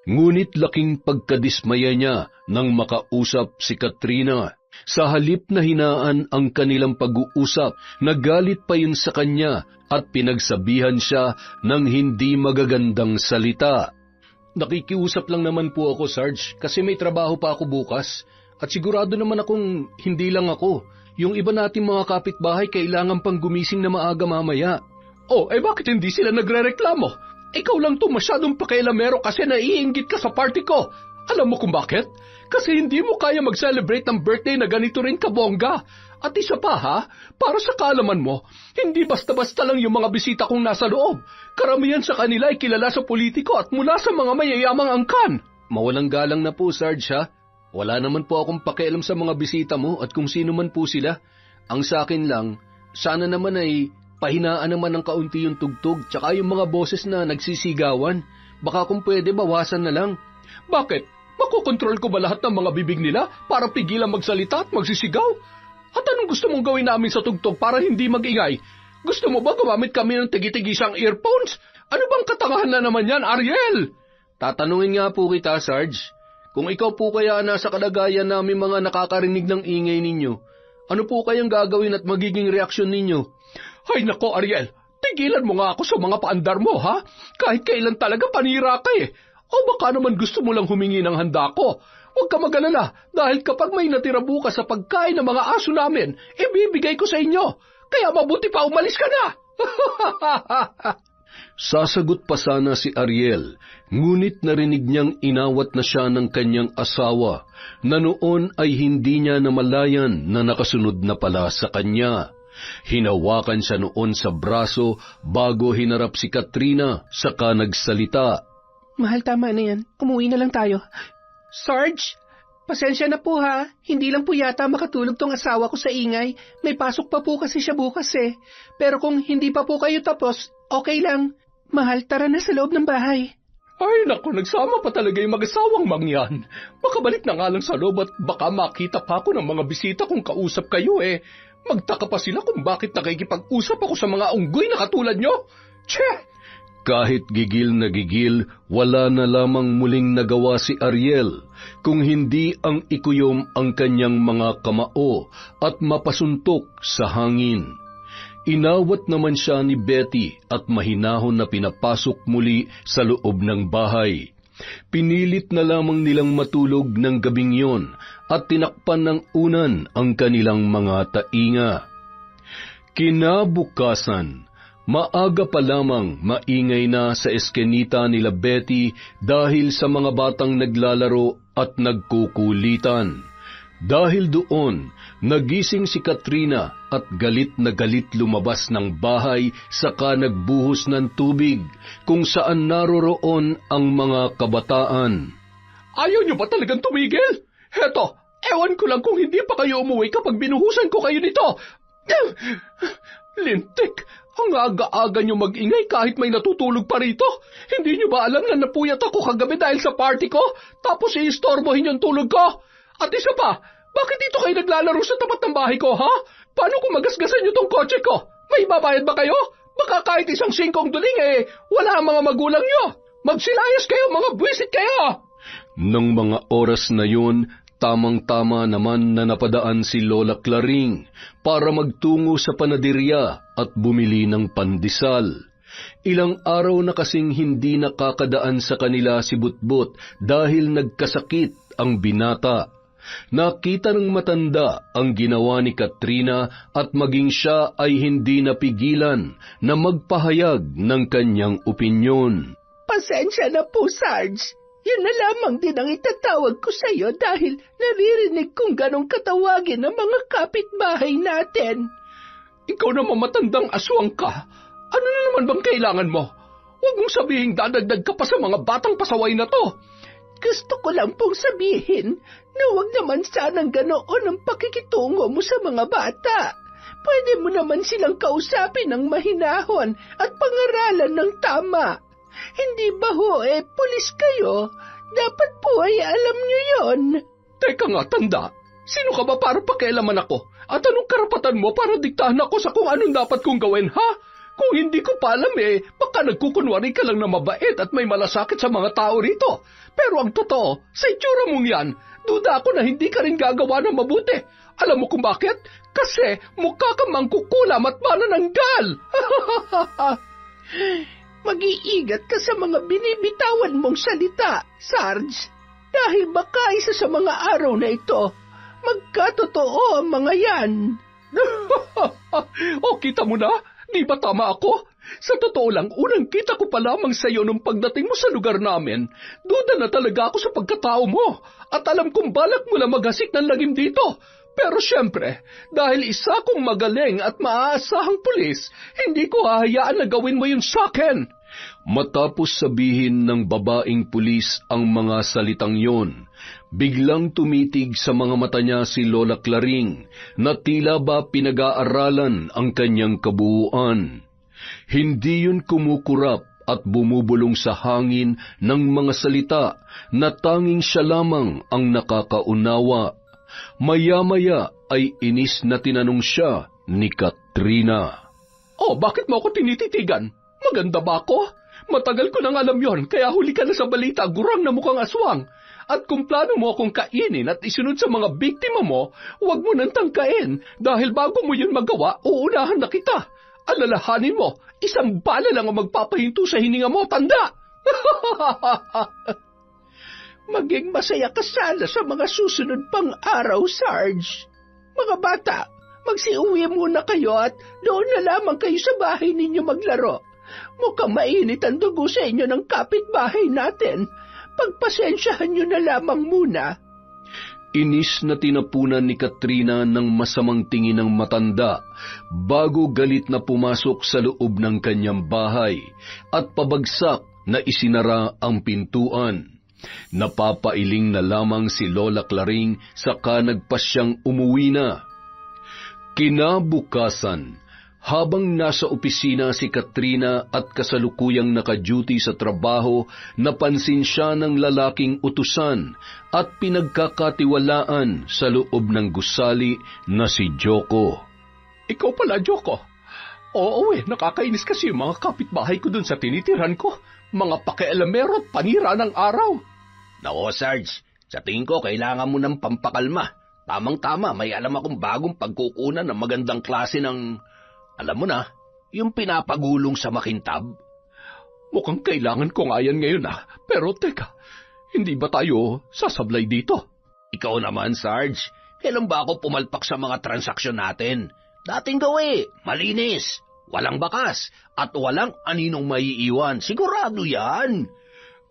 Ngunit laking pagkadismaya niya nang makausap si Katrina. Sa halip na hinaan ang kanilang pag-uusap, nagalit pa yun sa kanya at pinagsabihan siya ng hindi magagandang salita. "Nakikiusap lang naman po ako, Sarge, kasi may trabaho pa ako bukas. At sigurado naman akong hindi lang ako. Yung iba nating mga kapitbahay kailangan pang gumising na maaga mamaya." Bakit hindi sila nagrereklamo? Ikaw lang to masyadong pakialamero kasi naiinggit ka sa party ko. Alam mo kung bakit? Kasi hindi mo kaya mag-celebrate ng birthday na ganito rin kabongga. At isa pa para sa kaalaman mo, hindi basta-basta lang yung mga bisita kong nasa loob. Karamihan sa kanila ay kilala sa politiko at mula sa mga mayayamang angkan. Mawalang galang na po, Sarge Wala naman po akong pakialam sa mga bisita mo at kung sino man po sila. Ang sa akin lang, sana naman ay pahinaan naman ng kaunti yung tugtog tsaka yung mga boses na nagsisigawan. Baka kung pwede bawasan na lang. Bakit? Makokontrol ko ba lahat ng mga bibig nila para pigilan magsalita at magsisigaw? At anong gusto mong gawin namin sa tugtog para hindi mag-ingay? Gusto mo ba gumamit kami ng tigi-tigisang earphones? Ano bang katangahan na naman yan, Ariel? Tatanungin nga po kita, Sarge. Kung ikaw po kaya nasa kalagayan namin mga nakakarinig ng ingay ninyo, ano po kayang gagawin at magiging reaksyon ninyo? Ay nako, Ariel, tigilan mo nga ako sa mga paandar mo, Kahit kailan talaga panira ka O baka naman gusto mo lang humingi ng handa ko. Huwag ka mag-alala dahil kapag may natira bukas sa pagkain ng mga aso namin, ibibigay ko sa inyo. Kaya mabuti pa umalis ka na. Sasagot pa sana si Ariel, ngunit narinig niyang inawat na siya ng kanyang asawa na noon ay hindi niya namalayan na nakasunod na pala sa kanya. Hinawakan siya noon sa braso bago hinarap si Katrina saka nagsalita. Mahal, tama na yan. Umuwi na lang tayo. Sarge, pasensya na po Hindi lang po yata makatulog tong asawa ko sa ingay. May pasok pa po kasi siya bukas Pero kung hindi pa po kayo tapos, okay lang. Mahal, tara na sa loob ng bahay. Ay naku, nagsama pa talaga yung mag-asawang mangyan. Makabalik na nga lang sa loob at baka makita pa ako ng mga bisita kung kausap kayo Magtaka pa sila kung bakit nakikipag-usap ako sa mga unggoy na katulad nyo. Tche! Kahit gigil na gigil, wala na lamang muling nagawa si Ariel, kung hindi ang ikuyom ang kanyang mga kamao at mapasuntok sa hangin. Inawat naman siya ni Betty at mahinahon na pinapasok muli sa loob ng bahay. Pinilit na lamang nilang matulog ng gabing yon at tinakpan ng unan ang kanilang mga tainga. Kinabukasan, maaga pa lamang maingay na sa eskenita nila Betty dahil sa mga batang naglalaro at nagkukulitan. Dahil doon, nagising si Katrina at galit na galit lumabas ng bahay saka nagbuhos ng tubig kung saan naroroon ang mga kabataan. Ayaw niyo ba talagang tumigil? Heto, ewan ko lang kung hindi pa kayo umuwi kapag binuhusan ko kayo nito. Lintik, ang aga-aga niyo mag-ingay kahit may natutulog pa rito. Hindi niyo ba alam na napuyat ako kagabi dahil sa party ko? Tapos iistorbohin yung tulog ko? At isa pa, bakit dito kayo naglalaro sa tapat ng bahay ko, ha? Paano kung magasgasan niyo tong kotse ko? May babayad ba kayo? Baka kahit isang singkong duling wala ang mga magulang niyo. Magsilayas kayo, mga buwisit kayo! Nang mga oras na yun, tamang-tama naman na napadaan si Lola Claring para magtungo sa panaderya at bumili ng pandesal. Ilang araw na kasing hindi nakakadaan sa kanila si Butbut dahil nagkasakit ang binata. Nakita ng matanda ang ginawa ni Katrina at maging siya ay hindi napigilan na magpahayag ng kanyang opinyon. Pasensya na po, Sarge. Yun na lamang din ang itatawag ko sa iyo dahil naririnig kong ganong katawagin ng mga kapitbahay natin. Ikaw na mamatandang aswang ka. Ano na naman bang kailangan mo? Huwag mong sabihing dadagdag ka pa sa mga batang pasaway na to. Gusto ko lang pong sabihin na huwag naman sanang ganoon ang pakikitungo mo sa mga bata. Pwede mo naman silang kausapin ng mahinahon at pangaralan ng tama. Hindi ba pulis kayo? Dapat po ay alam niyo yon. Teka nga, tanda. Sino ka ba para pakialaman ako? At anong karapatan mo para diktahan ako sa kung anong dapat kong gawin, ha? Kung hindi ko pa alam baka nagkukunwari ka lang na mabait at may malasakit sa mga tao rito. Pero ang totoo, sa itsura mong yan, duda ako na hindi ka rin gagawa ng mabuti. Alam mo kung bakit? Kasi mukha kang mangkukulam at manananggal. Mag-iingat ka sa mga binibitawan mong salita, Sarge. Dahil baka isa sa mga araw na ito, magkatotoo ang mga yan. O, kita mo na? Di ba tama ako? Sa totoo lang, unang kita ko pa lamang sa iyo nung pagdating mo sa lugar namin. Duda na talaga ako sa pagkatao mo. At alam kong balak mo na maghasik ng lagim dito. Pero syempre, dahil isa kong magaling at maaasahang pulis, hindi ko hahayaan na gawin mo yun sa akin. Matapos sabihin ng babaeng pulis ang mga salitang yon, biglang tumitig sa mga mata niya si Lola Claring na tila ba pinag-aaralan ang kanyang kabuuan. Hindi yun kumukurap at bumubulong sa hangin ng mga salita na tanging siya lamang ang nakakaunawa. Maya-maya ay inis na tinanong siya ni Katrina. Oh, bakit mo ako tinititigan? Maganda ba ako? Matagal ko nang alam yon, kaya huli ka na sa balita, gurang na mukhang aswang. At kung plano mo akong kainin at isunod sa mga biktima mo, huwag mo nang tangkain, dahil bago mo yun magawa, uunahan na kita. Alalahanin mo, isang bala lang ang magpapahinto sa hininga mo, tanda! Maging masaya ka sana sa mga susunod pang araw, Sarge. Mga bata, magsiuwi muna kayo at doon na lamang kayo sa bahay ninyo maglaro. Mukhang mainit ang dugo sa inyo ng kapitbahay natin. Pagpasensyahan nyo na lamang muna. Inis na tinapunan ni Katrina ng masamang tingin ng matanda bago galit na pumasok sa loob ng kanyang bahay at pabagsak na isinara ang pintuan. Napapailing na lamang si Lola Claring saka nagpasyang umuwi na. Kinabukasan, habang nasa opisina si Katrina at kasalukuyang naka-duty sa trabaho, napansin siya ng lalaking utusan at pinagkakatiwalaan sa loob ng gusali na si Joko. Ikaw pala, Joko. Oo nakakainis kasi yung mga kapitbahay ko dun sa tinitiran ko. Mga pakialamero at panira ng araw. Nako, Sarge, sa tingin ko kailangan mo ng pampakalma. Tamang-tama, may alam akong bagong pagkukunan ng magandang klase ng, alam mo na, yung pinapagulong sa makintab. Mukhang kailangan ko nga yan ngayon Pero teka, hindi ba tayo sasablay dito? Ikaw naman, Sarge, kailan ba ako pumalpak sa mga transaksyon natin? Dating gawi, malinis, walang bakas, at walang aninong maiiwan. Sigurado yan.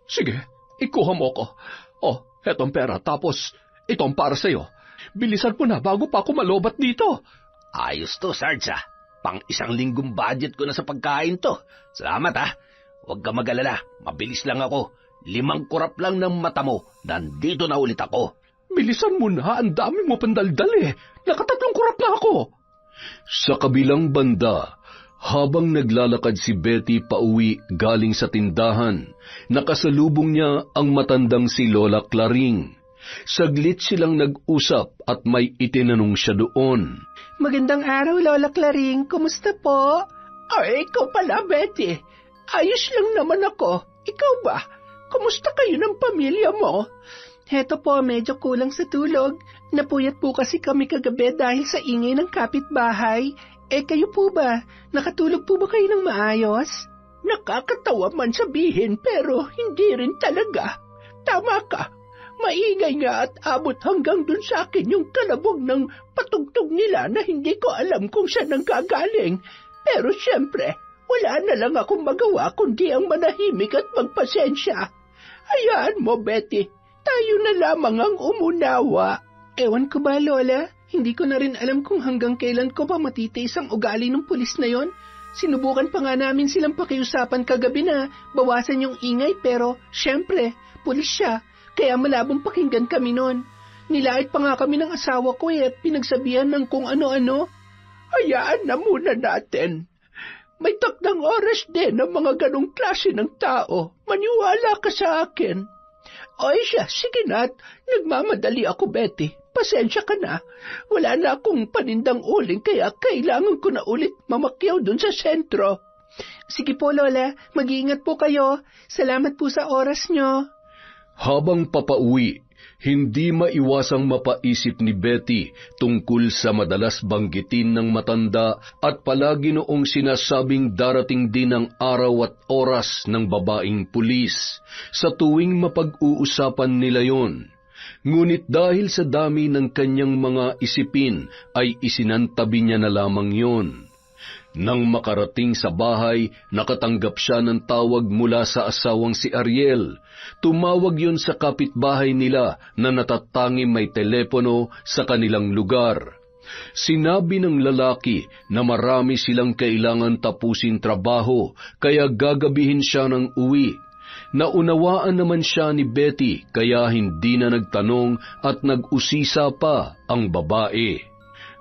Sige, ikuha mo ko. Oh, etong pera, tapos itong para sa'yo. Bilisan mo na bago pa ako malobat dito. Ayos to, Sarge Pang 1 linggong budget ko na sa pagkain to. Salamat Huwag ka mag-alala, mabilis lang ako. 5 kurap lang ng mata mo, nandito na ulit ako. Bilisan mo na, ang dami mo pandaldal Naka3 kurap na ako. Sa kabilang banda, habang naglalakad si Betty pauwi galing sa tindahan, nakasalubong niya ang matandang si Lola Claring. Saglit silang nag-usap at may itinanong siya doon. Magandang araw, Lola Claring. Kumusta po? Ay, ikaw pala, Betty. Ayos lang naman ako. Ikaw ba? Kumusta kayo ng pamilya mo? Heto po, medyo kulang sa tulog. Napuyat po kasi kami kagabi dahil sa ingay ng kapitbahay. Kayo po ba? Nakatulog po ba kayo ng maayos? Nakakatawa man sabihin pero hindi rin talaga. Tama ka. Maingay nga at abot hanggang dun sa akin yung kalabog ng patugtog nila na hindi ko alam kung saan nanggagaling. Pero siyempre, wala na lang akong magawa kundi ang manahimik at magpasensya. Hayaan mo, Betty. Tayo na lamang ang umunawa. Ewan ko ba, Lola? Hindi ko na rin alam kung hanggang kailan ko pa matitiis ang ugali ng pulis na yon. Sinubukan pa nga namin silang pakiusapan kagabi na bawasan yung ingay pero siyempre, pulis siya. Kaya malabong pakinggan kami noon. Nilait pa nga kami ng asawa ko at pinagsabihan ng kung ano-ano. Hayaan na muna natin. May takdang oras din ng mga ganong klase ng tao. Maniwala ka sa akin. Oy siya, sige na't. Nagmamadali ako, Betty. Pasensya ka na. Wala na akong panindang uling kaya kailangan ko na ulit mamakyaw dun sa sentro. Sige po, Lola. Mag-iingat po kayo. Salamat po sa oras nyo. Habang papauwi, hindi maiwasang mapaisip ni Betty tungkol sa madalas banggitin ng matanda at palagi noong sinasabing darating din ang araw at oras ng babaeng pulis sa tuwing mapag-uusapan nila yon. Ngunit dahil sa dami ng kanyang mga isipin ay isinantabi niya na lamang yon. Nang makarating sa bahay, nakatanggap siya ng tawag mula sa asawang si Ariel. Tumawag yon sa kapitbahay nila na natatangi may telepono sa kanilang lugar. Sinabi ng lalaki na marami silang kailangan tapusin trabaho, kaya gagabihin siya ng uwi. Naunawaan naman siya ni Betty, kaya hindi na nagtanong at nag-usisa pa ang babae.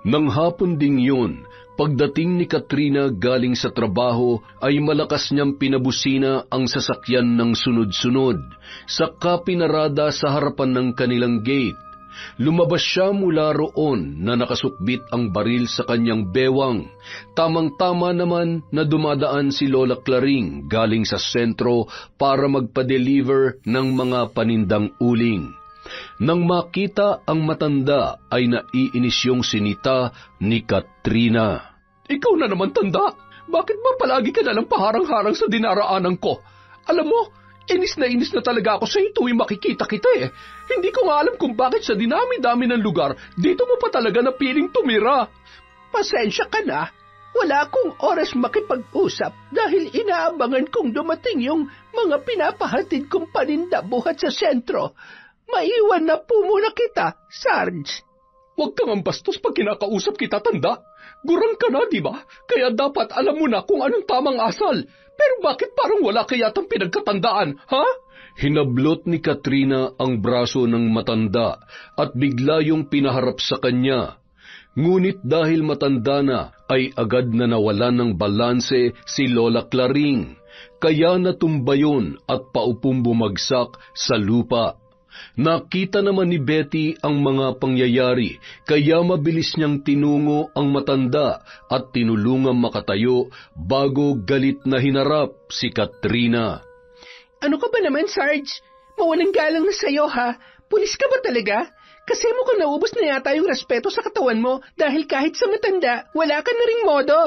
Nang hapon ding yun, pagdating ni Katrina galing sa trabaho ay malakas niyang pinabusina ang sasakyan ng sunod-sunod, saka pinarada sa harapan ng kanilang gate. Lumabas siya mula roon na nakasukbit ang baril sa kanyang bewang. Tamang-tama naman na dumadaan si Lola Claring galing sa sentro para magpa-deliver ng mga panindang uling. Nang makita ang matanda ay naiinis yung sinita ni Katrina. Ikaw na naman, tanda. Bakit ba palagi ka nalang paharang-harang sa dinaraanan ko? Alam mo, inis na talaga ako sa tuwing makikita kita Hindi ko nga alam kung bakit sa dinami-dami ng lugar, dito mo pa talaga napiling tumira. Pasensya ka na. Wala akong oras makipag-usap dahil inaabangan kong dumating yung mga pinapahatid kong paninda buhat sa sentro. Maiwan na po muna kita, Sarge. Huwag kang ang bastos pag kinakausap kita, tanda. Gurang ka na, di ba? Kaya dapat alam mo na kung anong tamang asal. Pero bakit parang wala kayatang pinagkatandaan, ha? Hinablot ni Katrina ang braso ng matanda at bigla yung pinaharap sa kanya. Ngunit dahil matanda na, ay agad na nawalan ng balanse si Lola Claring. Kaya natumba yun at paupong bumagsak sa lupa. Nakita naman ni Betty ang mga pangyayari, kaya mabilis niyang tinungo ang matanda at tinulungang makatayo bago galit na hinarap si Katrina. Ano ka ba naman, Sarge? Mawalang galang na sa'yo, ha? Pulis ka ba talaga? Kasi mukhang naubos na yata yung respeto sa katawan mo dahil kahit sa matanda, wala ka na ring modo.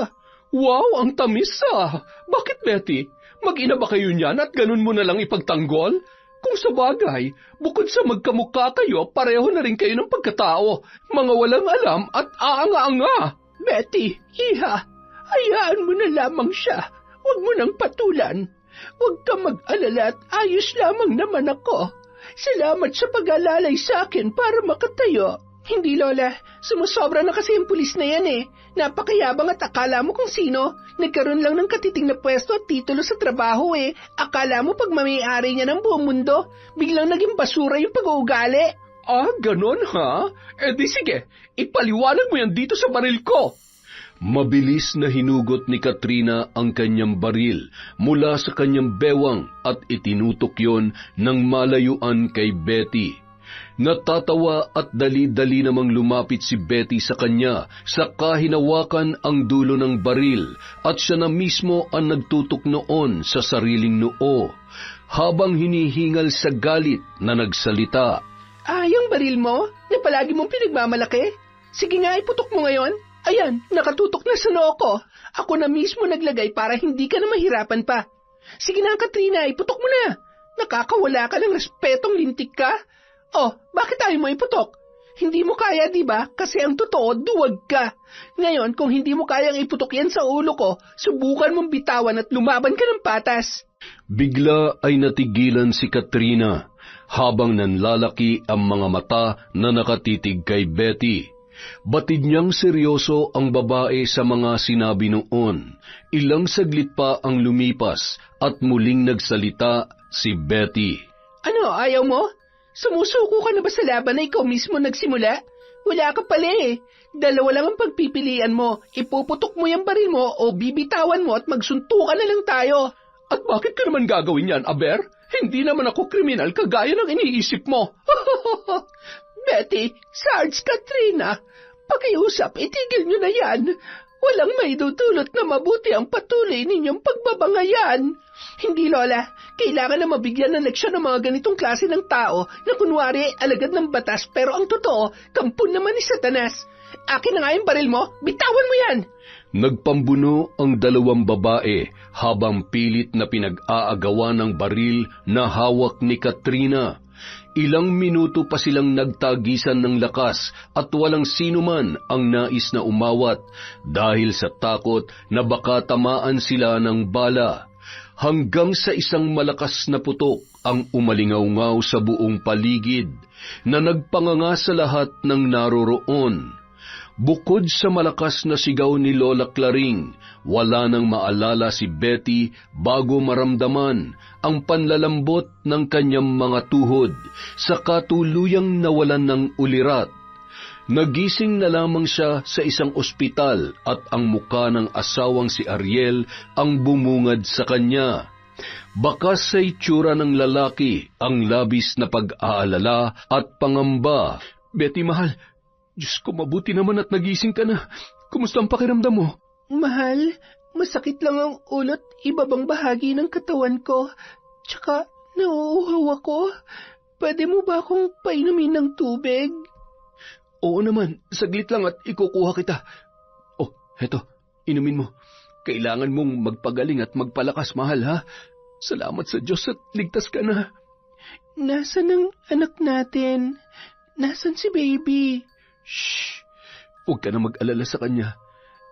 Wow, ang tamis ah! Bakit, Betty? Mag-ina ba kayo niyan at ganun mo na lang ipagtanggol? Kung sa bagay, bukod sa magkamukha kayo, pareho na rin kayo ng pagkatao. Mga walang alam at aanga-anga. Betty, iha, hayaan mo na lamang siya. Huwag mo nang patulan. Huwag ka mag-alala at ayos lamang naman ako. Salamat sa pag-alalay sa akin para makatayo. Hindi, Lola. Sumusobra na kasi yung pulis na yan eh. Napakayabang at akala mo kung sino. Nagkaroon lang ng katiting na pwesto at titulo sa trabaho eh. Akala mo pag mamay-ari niya ng buong mundo, biglang naging basura yung pag-uugali. Ah, ganon ha? Eh di sige, ipaliwanag mo yan dito sa baril ko. Mabilis na hinugot ni Katrina ang kanyang baril mula sa kanyang bewang at itinutok yon ng malayuan kay Betty. Natatawa at dali-dali namang lumapit si Betty sa kanya, saka hinawakan ang dulo ng baril at siya na mismo ang nagtutok noon sa sariling noo, habang hinihingal sa galit na nagsalita. Yung baril mo na palagi mong pinagmamalaki? Sige nga, iputok mo ngayon. Ayan, nakatutok na sa noo ko. Ako na mismo naglagay para hindi ka na mahirapan pa. Sige na, Katrina, iputok mo na. Nakakawala ka ng respetong lintik ka. Oh, bakit ayaw mo iputok? Hindi mo kaya, di ba? Kasi ang totoo, duwag ka. Ngayon, kung hindi mo kayang iputok yan sa ulo ko, subukan mong bitawan at lumaban ka ng patas. Bigla ay natigilan si Katrina habang nanlalaki ang mga mata na nakatitig kay Betty. Batid niyang seryoso ang babae sa mga sinabi noon. Ilang saglit pa ang lumipas at muling nagsalita si Betty. Ano, ayaw mo? Sumusuko ka na ba sa laban na ikaw mismo nagsimula? Wala ka pala eh. Dalawa lang ang pagpipilian mo. Ipuputok mo yung baril mo o bibitawan mo at magsuntukan na lang tayo. At bakit ka naman gagawin yan, Aber? Hindi naman ako kriminal kagaya ng iniisip mo. Betty, Sarge, Katrina, pakiusap, itigil nyo na yan. Walang maidudulot na mabuti ang patuloy ninyong pagbabangayan. Hindi, Lola. Kailangan na mabigyan ng leksyon ng mga ganitong klase ng tao na kunwari alagad ng batas pero ang totoo, kampun naman ni Satanas. Akin na nga yung baril mo. Bitawan mo yan! Nagpambuno ang dalawang babae habang pilit na pinag-aagawa ng baril na hawak ni Katrina. Ilang minuto pa silang nagtagisan ng lakas at walang sino man ang nais na umawat dahil sa takot na baka tamaan sila ng bala. Hanggang sa isang malakas na putok ang umalingaw-ngaw sa buong paligid na nagpanganga sa lahat ng naroroon. Bukod sa malakas na sigaw ni Lola Claring, wala nang maalala si Betty bago maramdaman ang panlalambot ng kanyang mga tuhod sa katuluyang nawalan ng ulirat. Nagising na lamang siya sa isang ospital at ang muka ng asawang si Ariel ang bumungad sa kanya. Bakas sa itsura ng lalaki ang labis na pag-aalala at pangamba. Betty, mahal, Diyos ko, mabuti naman at nagising ka na. Kumusta ang pakiramdam mo? Mahal, masakit lang ang ulot, ibabang bahagi ng katawan ko. Tsaka, nauuhaw ako. Pwede mo ba akong painumin ng tubig? Oo naman, saglit lang at ikukuha kita. Oh, heto, inumin mo. Kailangan mong magpagaling at magpalakas, mahal, ha? Salamat sa Diyos at ligtas ka na. Nasaan ang anak natin? Nasaan si baby? Shh! Huwag ka na mag-alala sa kanya.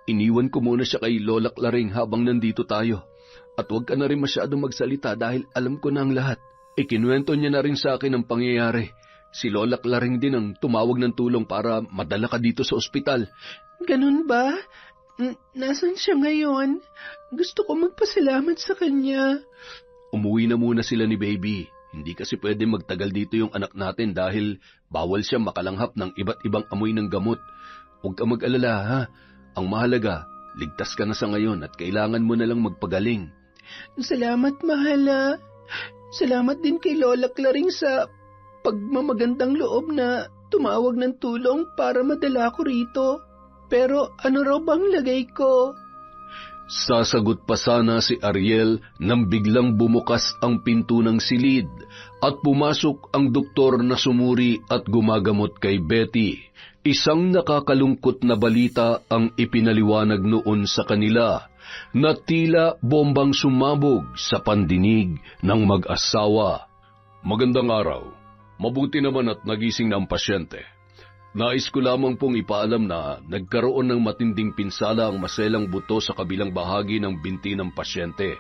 Iniwan ko muna siya kay Lola Claring habang nandito tayo. At huwag ka na rin masyadong magsalita dahil alam ko na ang lahat. Ikinuwento niya na rin sa akin ang pangyayari. Si Lola Claring din ang tumawag ng tulong para madala ka dito sa ospital. Ganun ba? Nasaan siya ngayon? Gusto ko magpasalamat sa kanya. Umuwi na muna sila ni baby. Hindi kasi pwede magtagal dito yung anak natin dahil bawal siya makalanghap ng iba't ibang amoy ng gamot. Huwag ka mag-alala, ha? Ang mahalaga, ligtas ka na sa ngayon at kailangan mo na lang magpagaling. Salamat, mahala. Salamat din kay Lola Claring sa pagmamagandang loob na tumawag ng tulong para madala ko rito. Pero ano raw bang lagay ko? Sasagot pa sana si Ariel nang biglang bumukas ang pinto ng silid at pumasok ang doktor na sumuri at gumagamot kay Betty. Isang nakakalungkot na balita ang ipinaliwanag noon sa kanila na tila bombang sumabog sa pandinig ng mag-asawa. Magandang araw. Mabuti naman at nagising na ang pasyente. Nais ko lamang pong ipaalam na nagkaroon ng matinding pinsala ang maselang buto sa kabilang bahagi ng binti ng pasyente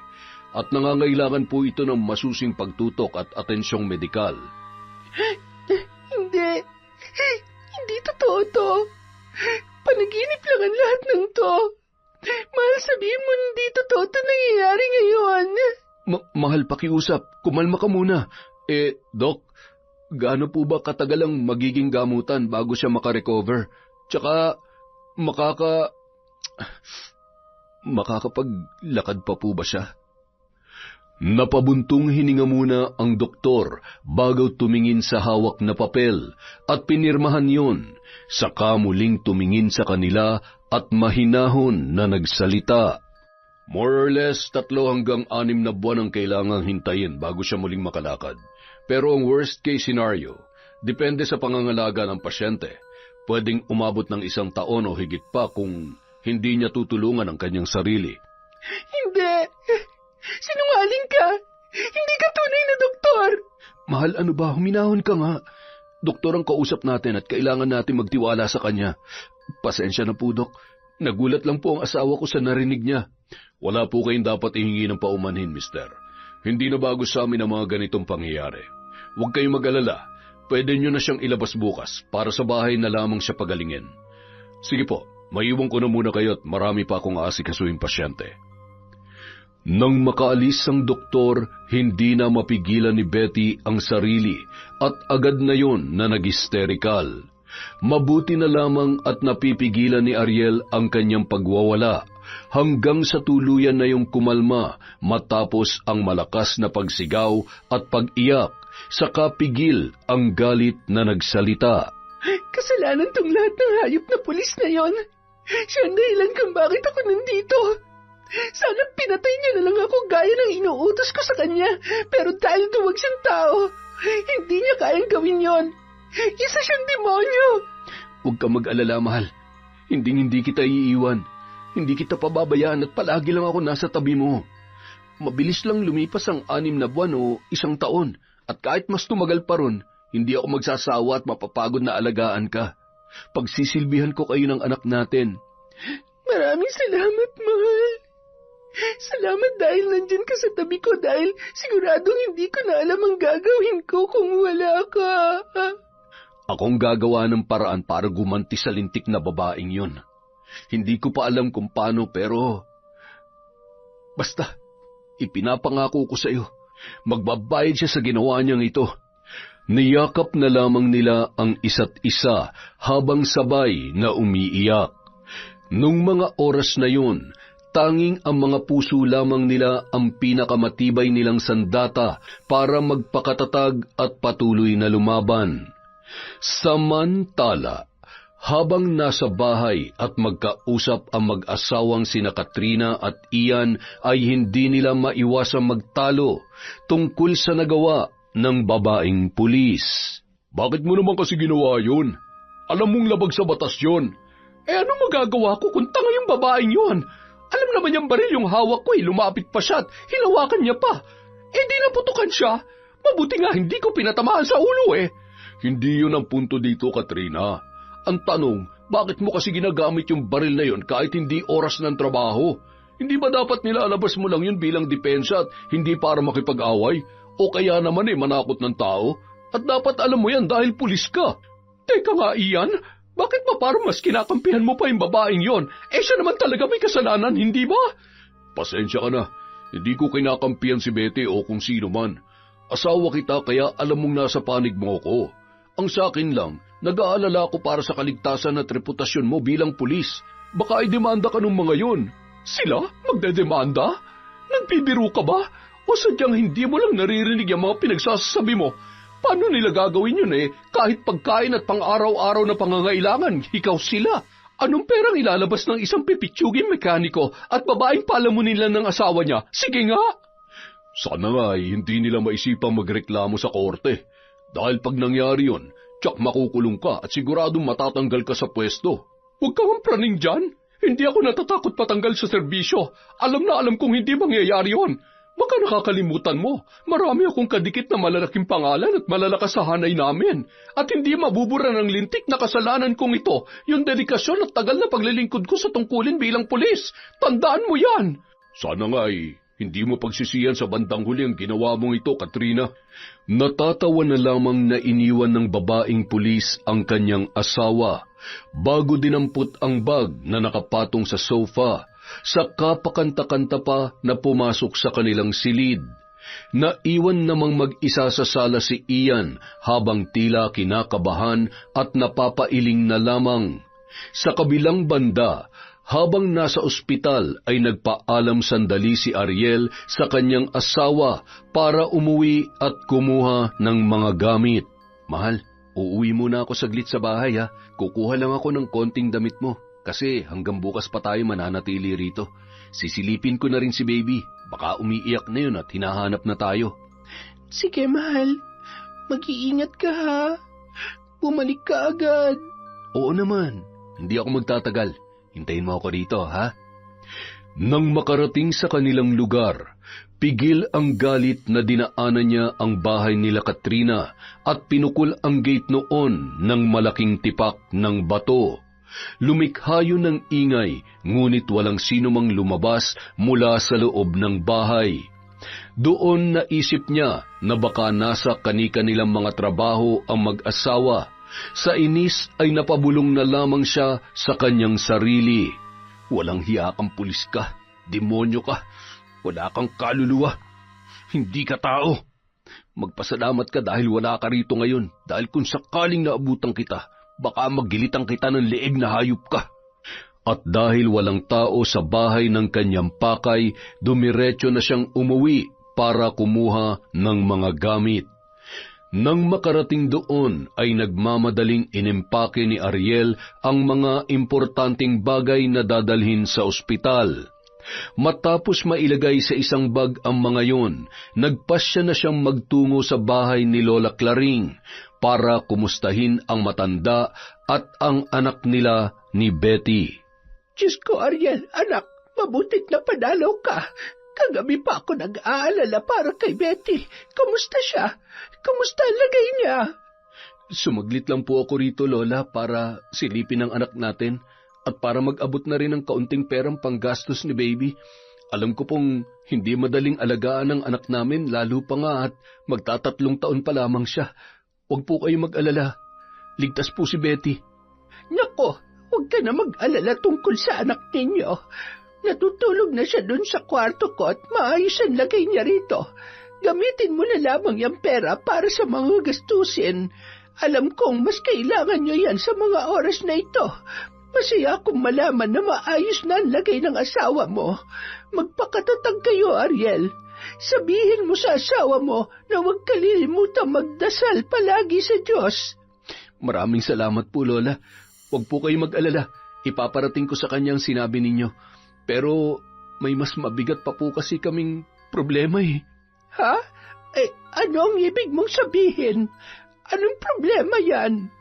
at nangangailangan po ito ng masusing pagtutok at atensyong medikal. Hindi totoo to. Panaginip lang ang lahat ng to. Mahal, sabihin mo hindi totoo to nangyayari ngayon. Mahal, pakiusap. Kumalma ka muna. Dok, gaano po ba katagal ang magiging gamutan bago siya makarecover? Tsaka, makakapaglakad pa po ba siya? Napabuntong hininga muna ang doktor bago tumingin sa hawak na papel at pinirmahan yon. Saka muling tumingin sa kanila at mahinahon na nagsalita. More or less 3 hanggang 6 na buwan ang kailangang hintayin bago siya muling makalakad. Pero ang worst case scenario, depende sa pangangalaga ng pasyente. Pwedeng umabot ng 1 taon o higit pa kung hindi niya tutulungan ang kanyang sarili. Hindi! Sinungaling ka! Hindi ka tunay na doktor! Mahal, ano ba? Huminahon ka nga. Doktor ang kausap natin at kailangan natin magtiwala sa kanya. Pasensya na po, Dok. Nagulat lang po ang asawa ko sa narinig niya. Wala po kayong dapat ihingi ng paumanhin, mister. Hindi na bago sa amin ang mga ganitong pangyayari. Huwag kayong mag-alala. Pwede nyo na siyang ilabas bukas para sa bahay na lamang siya pagalingin. Sige po, maiwan ko na muna kayo at marami pa akong aasikasuing pasyente. Nang makaalis ang doktor, hindi na mapigilan ni Betty ang sarili at agad na yon na nag-hysterical. Mabuti na lamang at napipigilan ni Ariel ang kanyang pagwawala hanggang sa tuluyan na yung kumalma matapos ang malakas na pagsigaw at pag-iyak, saka pigil ang galit na nagsalita. Kasalanan tong lahat ng hayop na pulis na yon. Siya ang dahilan kung bakit ako nandito. Sana pinatay niya na lang ako gaya ng inuutos ko sa kanya. Pero dahil duwag siyang tao, hindi niya kayang gawin yon. Isa siyang demonyo. Huwag ka mag-alala, mahal. Hindi kita iiwan. Hindi kita pababayaan at palagi lang ako nasa tabi mo. Mabilis lang lumipas ang 6 na buwan o 1 taon. At kahit mas tumagal pa ron, hindi ako magsasawa at mapapagod na alagaan ka. Pagsisilbihan ko kayo ng anak natin. Maraming salamat, mahal. Salamat dahil nandyan ka sa tabi ko dahil siguradong hindi ko na alam ang gagawin ko kung wala ka. Akong gagawa ng paraan para gumanti sa lintik na babaeng yun. Hindi ko pa alam kung paano pero... Basta, ipinapangako ko sa iyo, magbabayad siya sa ginawa niyang ito. Niyakap na lamang nila ang isa't isa habang sabay na umiiyak. Nung mga oras na yun, tanging ang mga puso lamang nila ang pinakamatibay nilang sandata para magpakatatag at patuloy na lumaban. Samantala, habang nasa bahay at magkausap ang mag-asawang sina Katrina at Ian ay hindi nila maiwasang magtalo tungkol sa nagawa ng babaeng pulis. Bakit mo naman kasi ginawa yun? Alam mong labag sa batas yun. Ano magagawa ko kung tanga yung babaeng yun? Alam naman niyang baril yung hawak ko lumapit pa siya at hinawakan niya pa. Di naputukan siya. Mabuti nga hindi ko pinatamaan sa ulo Hindi yun ang punto dito, Katrina. Ang tanong, bakit mo kasi ginagamit yung baril na yun kahit hindi oras ng trabaho? Hindi ba dapat nilalabas mo lang yun bilang depensa at hindi para makipag-away? O kaya naman manakot ng tao? At dapat alam mo yan dahil pulis ka. Teka nga, Ian, bakit ba parang mas kinakampihan mo pa yung babaeng yon? Siya naman talaga may kasalanan, hindi ba? Pasensya ka na. Hindi ko kinakampihan si Betty o kung sino man. Asawa kita kaya alam mong nasa panig mo ko. Ang sakin lang, nag-aalala ko para sa kaligtasan at reputasyon mo bilang pulis. Baka idemanda ka ng mga yon. Sila? Magdedemanda? Nagbibiro ka ba? O sadyang hindi mo lang naririnig yung mga pinagsasabi mo? Paano nila gagawin yun Kahit pagkain at pang-araw-araw na pangangailangan, ikaw sila. Anong perang ilalabas ng isang pipitsuging mekaniko at babaeng palamunin lang ng asawa niya? Sige nga! Sana nga hindi nila maisipang magreklamo sa korte. Dahil pag nangyari yun, tsak makukulong ka at siguradong matatanggal ka sa pwesto. Huwag kang praning dyan. Hindi ako natatakot patanggal sa serbisyo. Alam na alam kong hindi mangyayari yun. Baka nakakalimutan mo, marami akong kadikit na malalaking pangalan at malalakas sa hanay namin. At hindi mabubura ng lintik na kasalanan kong ito, yung dedikasyon at tagal na paglilingkod ko sa tungkulin bilang pulis. Tandaan mo yan! Sana nga hindi mo pagsisiyan sa bandang huli ang ginawa mong ito, Katrina. Natatawa na lamang na iniwan ng babaeng pulis ang kanyang asawa bago dinampot ang bag na nakapatong sa sofa. Sa kapakanta-kanta pa na pumasok sa kanilang silid. Naiwan namang mag-isa sa sala si Ian habang tila kinakabahan at napapailing na lamang. Sa kabilang banda, habang nasa ospital ay nagpaalam sandali si Ariel sa kanyang asawa para umuwi at kumuha ng mga gamit. Mahal, uuwi muna ako saglit sa bahay ha. Kukuha lang ako ng konting damit mo. Kasi hanggang bukas pa tayo mananatili rito. Sisilipin ko na rin si baby. Baka umiiyak na yun at hinahanap na tayo. Sige, mahal. Mag-iingat ka, ha? Bumalik ka agad. Oo naman. Hindi ako magtatagal. Hintayin mo ako rito, ha? Nang makarating sa kanilang lugar, pigil ang galit na dinaanan niya ang bahay nila Katrina at pinukol ang gate noon ng malaking tipak ng bato. Lumikha yun ng ingay, ngunit walang sino mang lumabas mula sa loob ng bahay. Doon naisip niya na baka nasa kani-kanilang mga trabaho ang mag-asawa. Sa inis ay napabulong na lamang siya sa kanyang sarili. Walang hiya kang pulis ka, demonyo ka, wala kang kaluluwa, hindi ka tao. Magpasalamat ka dahil wala ka rito ngayon, dahil kung sakaling naabutan kita, baka magilitan kita ng leeg na hayop ka. At dahil walang tao sa bahay ng kanyang pakay, dumiretso na siyang umuwi para kumuha ng mga gamit. Nang makarating doon ay nagmamadaling inimpake ni Ariel ang mga importanteng bagay na dadalhin sa ospital. Matapos mailagay sa isang bag ang mga yon, nagpasya na siyang magtungo sa bahay ni Lola Claring para kumustahin ang matanda at ang anak nila ni Betty. Diyos ko, Ariel, anak, mabutit na padalaw ka. Kagabi pa ako nag-aalala para kay Betty. Kamusta siya? Kamusta ang lagay niya? Sumaglit lang po ako rito, Lola, para silipin ang anak natin at para mag-abot na rin ng kaunting perang panggastos ni baby. Alam ko pong hindi madaling alagaan ng anak namin, lalo pa nga at magtatatlong taon pa lamang siya. Huwag po kayo mag-alala. Ligtas po si Betty. Nako, huwag ka na mag-alala tungkol sa anak ninyo. Natutulog na siya dun sa kwarto ko at maayos ang lagay niya rito. Gamitin mo na lamang yung pera para sa mga gastusin. Alam kong mas kailangan nyo yan sa mga oras na ito. Masaya akong malaman na maayos na ang lagay ng asawa mo. Magpakatatag kayo, Ariel. Sabihin mo sa asawa mo na huwag kalilimutang magdasal palagi sa Diyos. Maraming salamat po, Lola. Huwag po kayo mag-alala. Ipaparating ko sa kanyang sinabi ninyo. Pero may mas mabigat pa po kasi kaming problema eh. Ha? Ano ang ibig mong sabihin? Anong problema yan?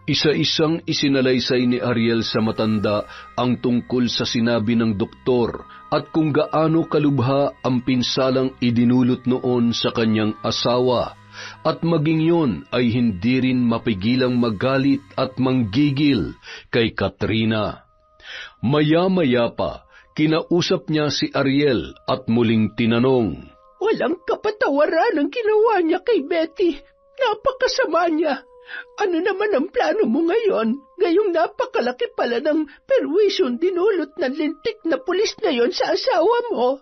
Isa-isang isinalaysay ni Ariel sa matanda ang tungkol sa sinabi ng doktor at kung gaano kalubha ang pinsalang idinulot noon sa kanyang asawa. At maging yon ay hindi rin mapigilang magalit at manggigil kay Katrina. Maya-maya pa, kinausap niya si Ariel at muling tinanong, Walang kapatawaran ang ginawa niya kay Betty. Napakasama niya. Ano naman ang plano mo ngayon? Ngayong napakalaki pala ng perwisyon dinulot ng lintik na pulis na yon sa asawa mo.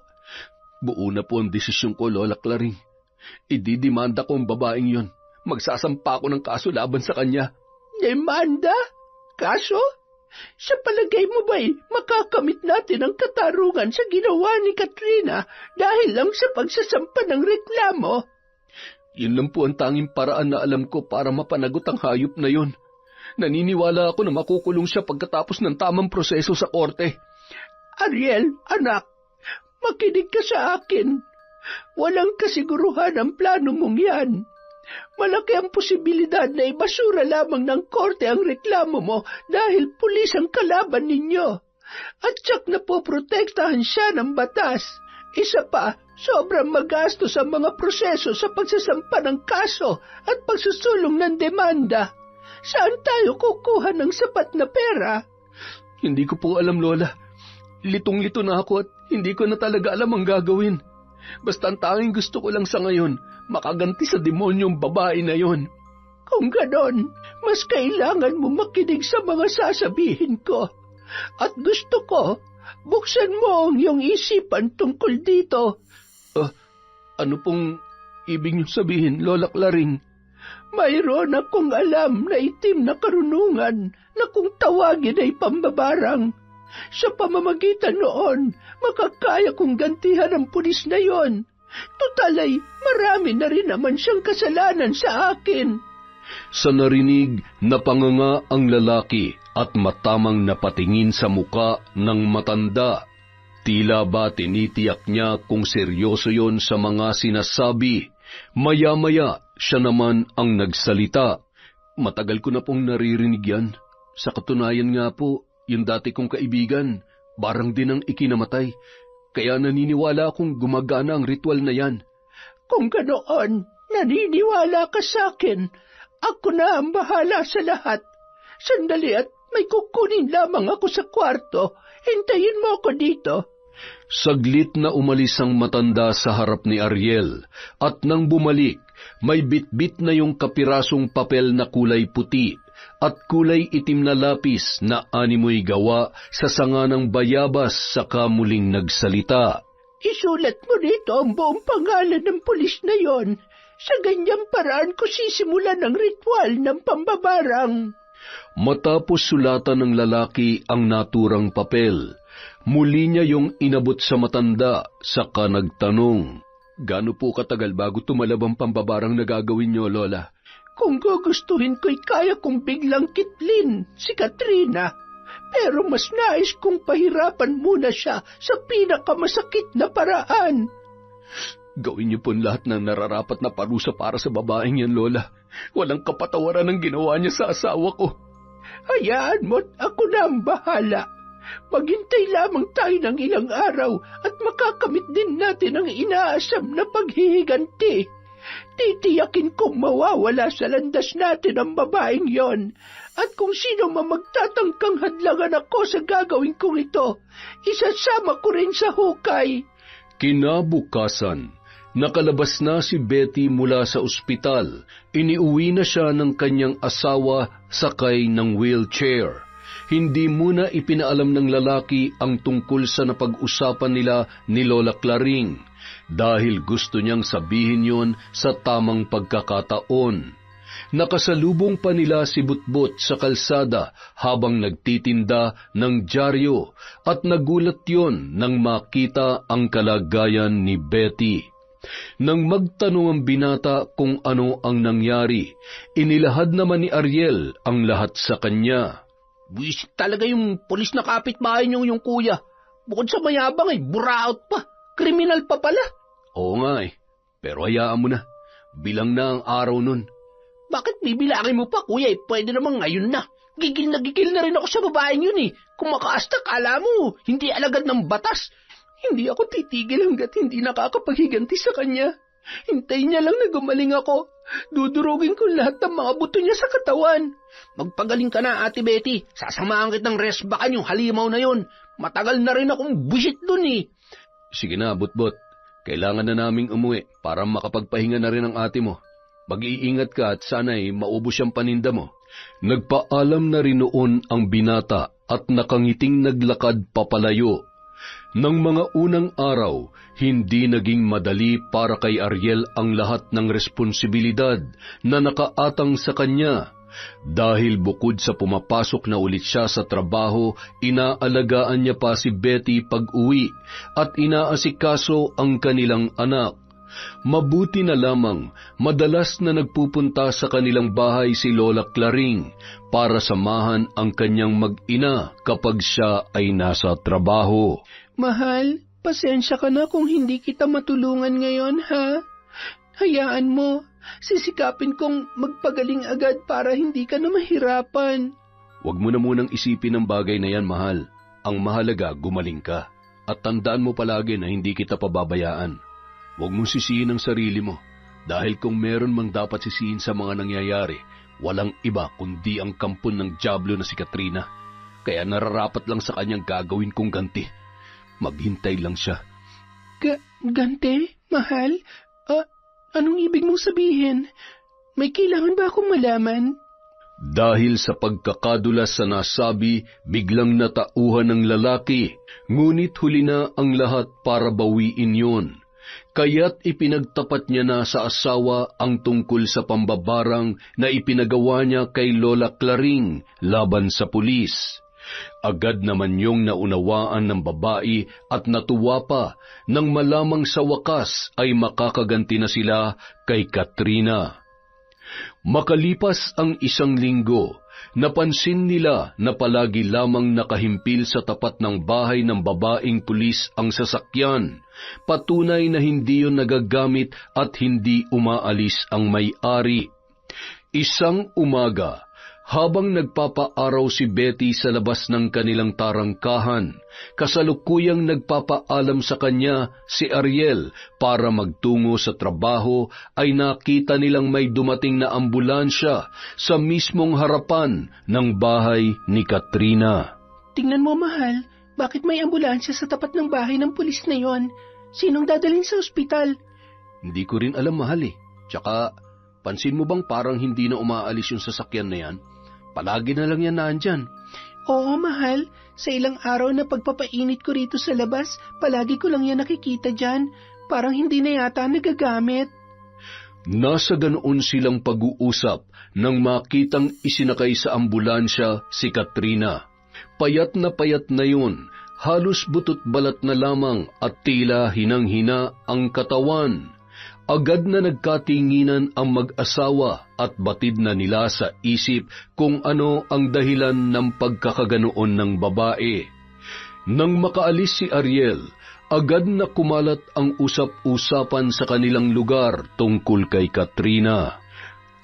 Buo na po ang desisyon ko, Lola Claring. Ididimanda ko ang babaeng yon. Magsasampa ko ng kaso laban sa kanya. Demanda? Kaso? Sa palagay mo ba'y makakamit natin ang katarungan sa ginawa ni Katrina dahil lang sa pagsasampa ng reklamo? Yun lang po ang tanging paraan na alam ko para mapanagot ang hayop na yon. Naniniwala ako na makukulong siya pagkatapos ng tamang proseso sa korte. Ariel, anak, makinig ka sa akin. Walang kasiguruhan ang plano mong yan. Malaki ang posibilidad na ibasura lamang ng korte ang reklamo mo dahil pulis ang kalaban ninyo. At tsak na poprotektahan siya ng batas. Isa pa, sobrang magastos ang mga proseso sa pagsasampa ng kaso at pagsusulong ng demanda. Saan tayo kukuha ng sapat na pera? Hindi ko po alam, Lola. Litong-lito na ako at hindi ko na talaga alam ang gagawin. Basta ang tanging gusto ko lang sa ngayon, makaganti sa demonyong babae na yon. Kung ganon, mas kailangan mo makinig sa mga sasabihin ko. At gusto ko, buksan mo ang iyong isipan tungkol dito. Ano pong ibig niyo sabihin, Lola Claring? Mayroon akong alam na itim na karunungan na kung tawagin ay pambabarang. Sa pamamagitan noon, makakaya kong gantihan ang pulis na yon. Tutal ay marami na rin naman siyang kasalanan sa akin. Sa narinig, napanganga ang lalaki at matamang napatingin sa muka ng matanda. Tila ba tinitiyak niya kung seryoso yon sa mga sinasabi. Maya-maya, siya naman ang nagsalita. Matagal ko na pong naririnig yan. Sa katunayan nga po, yung dati kong kaibigan, barang din ang ikinamatay. Kaya naniniwala akong gumagana ang ritual na yan. Kung ganoon, naniniwala ka sa akin. Ako na ang bahala sa lahat. Sandali at may kukunin lamang ako sa kwarto. Hintayin mo ako dito. Saglit na umalis ang matanda sa harap ni Ariel at nang bumalik, may bitbit na yung kapirasong papel na kulay puti at kulay itim na lapis na animoy gawa sa sanga ng bayabas saka muling nagsalita. Isulat mo rito ang buong pangalan ng pulis na yon. Sa ganyang paraan ko sisimulan ang ritual ng pambabarang. Matapos sulatan ng lalaki ang naturang papel, muli niya yung inabot sa matanda, saka nagtanong, "Gaano po katagal bago tumalab ang pambabarang na gagawin niyo, Lola?" Kung gugustuhin ko'y kaya kong biglang kitlin si Katrina. Pero mas nais kong pahirapan muna siya sa pinakamasakit na paraan. Gawin niyo po lahat ng nararapat na parusa para sa babaeng yan, Lola. Walang kapatawaran ang ginawa niya sa asawa ko. Hayaan mo't ako na ang bahala. Maghintay lamang tayo ng ilang araw at makakamit din natin ang inaasam na paghihiganti. Titiyakin kong mawawala sa landas natin ang babaeng yon. At kung sino man magtatangkang hadlangan ako sa gagawin kong ito, isasama ko rin sa hukay. Kinabukasan, nakalabas na si Betty mula sa ospital. Iniuwi na siya ng kanyang asawa sakay ng wheelchair. Hindi muna ipinaalam ng lalaki ang tungkol sa napag-usapan nila ni Lola Claring dahil gusto niyang sabihin yon sa tamang pagkakataon. Nakasalubong pa nila si Butbot sa kalsada habang nagtitinda ng dyaryo at nagulat yon nang makita ang kalagayan ni Betty. Nang magtanong ang binata kung ano ang nangyari, inilahad naman ni Ariel ang lahat sa kanya. Buwisit talaga yung polis na kapitbahay niyo yung kuya. Bukod sa mayabang ay buraot pa. Kriminal pa pala. Oo nga pero hayaan mo na. Bilang na ang araw nun. Bakit bibilangin mo pa, kuya? Pwede namang ngayon na. Gigil na rin ako sa babaeng yun eh. Kung makaasta, kala mo, hindi alagad ng batas. Hindi ako titigil hanggat hindi nakakapaghiganti sa kanya. Hintayin niya lang na gumaling ako. Dudurugin ko lahat ng mga buto niya sa katawan. Magpagaling ka na, Ate Betty. Sasamahan kitang resbakan yung halimaw na yon. Matagal na rin akong buwisit dun eh. Sige na, Butbot. Kailangan na naming umuwi para makapagpahinga na rin ang ate mo. Mag-iingat ka at sana'y maubos ang paninda mo. Nagpaalam na rin noon ang binata at nakangiting naglakad papalayo. Nang mga unang araw, hindi naging madali para kay Ariel ang lahat ng responsibilidad na nakaatang sa kanya. Dahil bukod sa pumapasok na ulit siya sa trabaho, inaalagaan niya pa si Betty pag-uwi at inaasikaso ang kanilang anak. Mabuti na lamang madalas na nagpupunta sa kanilang bahay si Lola Claring para samahan ang kanyang mag-ina kapag siya ay nasa trabaho. Mahal, pasensya ka na kung hindi kita matulungan ngayon, ha? Hayaan mo, sisikapin kong magpagaling agad para hindi ka na mahirapan. Huwag mo na munang isipin ang bagay na yan, mahal. Ang mahalaga, gumaling ka. At tandaan mo palagi na hindi kita pababayaan. Huwag mong sisihin ang sarili mo, dahil kung meron mang dapat sisihin sa mga nangyayari, walang iba kundi ang kampon ng dyablo na si Katrina. Kaya nararapat lang sa kanyang gagawin kong ganti. Maghintay lang siya. Gante? Mahal? Anong ibig mong sabihin? May kailangan ba akong malaman? Dahil sa pagkakadulas sa nasabi, biglang natauhan ng lalaki, ngunit huli na ang lahat para bawiin yon. Kaya't ipinagtapat niya na sa asawa ang tungkol sa pambabarang na ipinagawa niya kay Lola Claring laban sa pulis. Agad naman yung naunawaan ng babae at natuwa pa nang malamang sa wakas ay makakaganti na sila kay Katrina. Makalipas ang 1 linggo, napansin nila na palagi lamang nakahimpil sa tapat ng bahay ng babaeng pulis ang sasakyan, patunay na hindi yun nagagamit at hindi umaalis ang may-ari. Isang umaga, habang nagpapaaraw si Betty sa labas ng kanilang tarangkahan, kasalukuyang nagpapaalam sa kanya si Ariel para magtungo sa trabaho, ay nakita nilang may dumating na ambulansya sa mismong harapan ng bahay ni Katrina. Tingnan mo, mahal, bakit may ambulansya sa tapat ng bahay ng pulis na yon? Sinong dadalhin sa ospital? Hindi ko rin alam, mahal eh. Tsaka, pansin mo bang parang hindi na umaalis yung sasakyan na yan? Palagi na lang yan naandyan. Oo, mahal. Sa ilang araw na pagpapainit ko rito sa labas, palagi ko lang yan nakikita dyan. Parang hindi na yata nagagamit. Nasa ganoon silang pag-uusap nang makitang isinakay sa ambulansya si Katrina. Payat na yun, halos butot balat na lamang at tila hinang-hina ang katawan. Agad na nagkatinginan ang mag-asawa at batid na nila sa isip kung ano ang dahilan ng pagkakaganoon ng babae. Nang makaalis si Ariel, agad na kumalat ang usap-usapan sa kanilang lugar tungkol kay Katrina.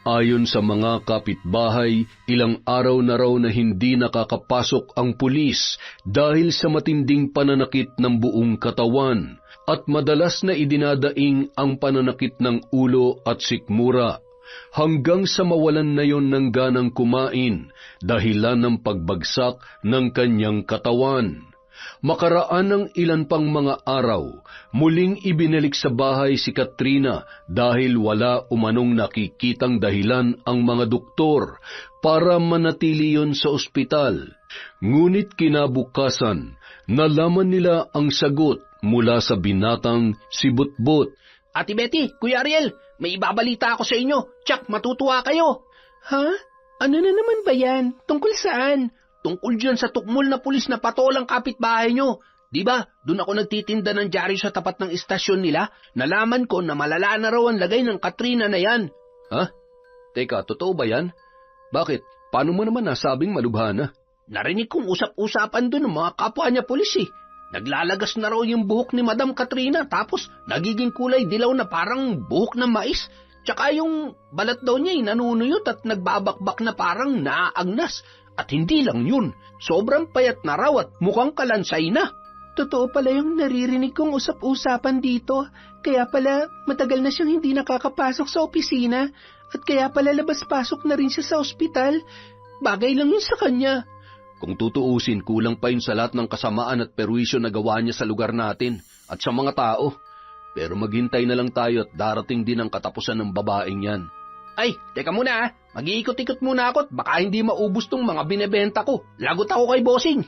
Ayon sa mga kapitbahay, ilang araw na raw na hindi nakakapasok ang pulis dahil sa matinding pananakit ng buong katawan, at madalas na idinadaing ang pananakit ng ulo at sikmura, hanggang sa mawalan na yon ng ganang kumain dahilan ng pagbagsak ng kanyang katawan. Makaraan ng ilan pang mga araw, muling ibinalik sa bahay si Katrina dahil wala umanong nakikitang dahilan ang mga doktor para manatili yon sa ospital. Ngunit kinabukasan, nalaman nila ang sagot mula sa binatang si Butbut. Ate Betty, Kuya Ariel, may ibabalita ako sa inyo. Tsak, matutuwa kayo. Ha? Ano na naman ba yan? Tungkol saan? Tungkol dyan sa tukmol na pulis na patolang kapitbahay nyo. Diba, doon ako nagtitinda ng dyaryo sa tapat ng istasyon nila. Nalaman ko na malala na raw ang lagay ng Katrina na yan. Ha? Teka, totoo ba yan? Bakit? Paano mo naman nasabing malubhana? Narinig kong usap-usapan doon ng mga kapwa niya pulis eh. Naglalagas na raw yung buhok ni Madam Katrina, tapos nagiging kulay dilaw na parang buhok ng mais. Tsaka yung balat daw niya ay nanunuyot at nagbabakbak na parang naaagnas. At hindi lang yun, sobrang payat na raw at mukhang kalansay na. Totoo pala yung naririnig kong usap-usapan dito. Kaya pala matagal na siyang hindi nakakapasok sa opisina at kaya pala labas-pasok na rin siya sa ospital. Bagay lang yun sa kanya. Kung tutuusin, kulang pa yun sa lahat ng kasamaan at perwisyo na gawa niya sa lugar natin at sa mga tao. Pero maghintay na lang tayo at darating din ang katapusan ng babaeng yan. Ay, teka muna ha. Mag-iikot-ikot muna ako at baka hindi maubos tong mga binebenta ko. Lagot ako kay bossing.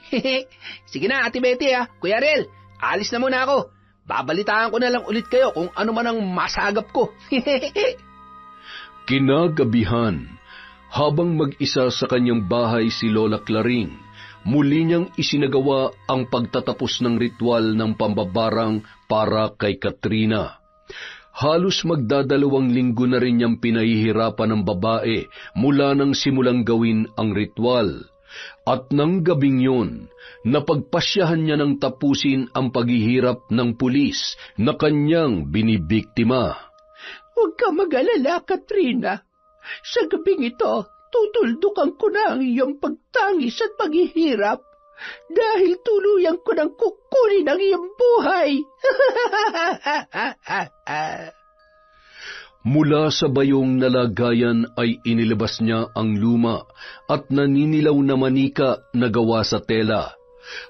Sige na, Ate Betty ha. Kuya Ariel, alis na muna ako. Babalitaan ko na lang ulit kayo kung ano man ang masagap ko. Kinagabihan, habang mag-isa sa kanyang bahay si Lola Claring, muli niyang isinagawa ang pagtatapos ng ritual ng pambabarang para kay Katrina. Halos magdadalawang linggo na rin niyang pinahihirapan ng babae mula nang simulang gawin ang ritual. At nang gabing yun, napagpasyahan niya ng tapusin ang paghihirap ng pulis na kanyang binibiktima. Huwag ka mag-alala, Katrina. Sa gabing ito, tutuldukan ko na ang iyong pagtangis at paghihirap dahil tuluyan ko nang kukunin ang iyong buhay. Mula sa bayong nalagayan ay inilabas niya ang luma at naninilaw na manika na gawa sa tela.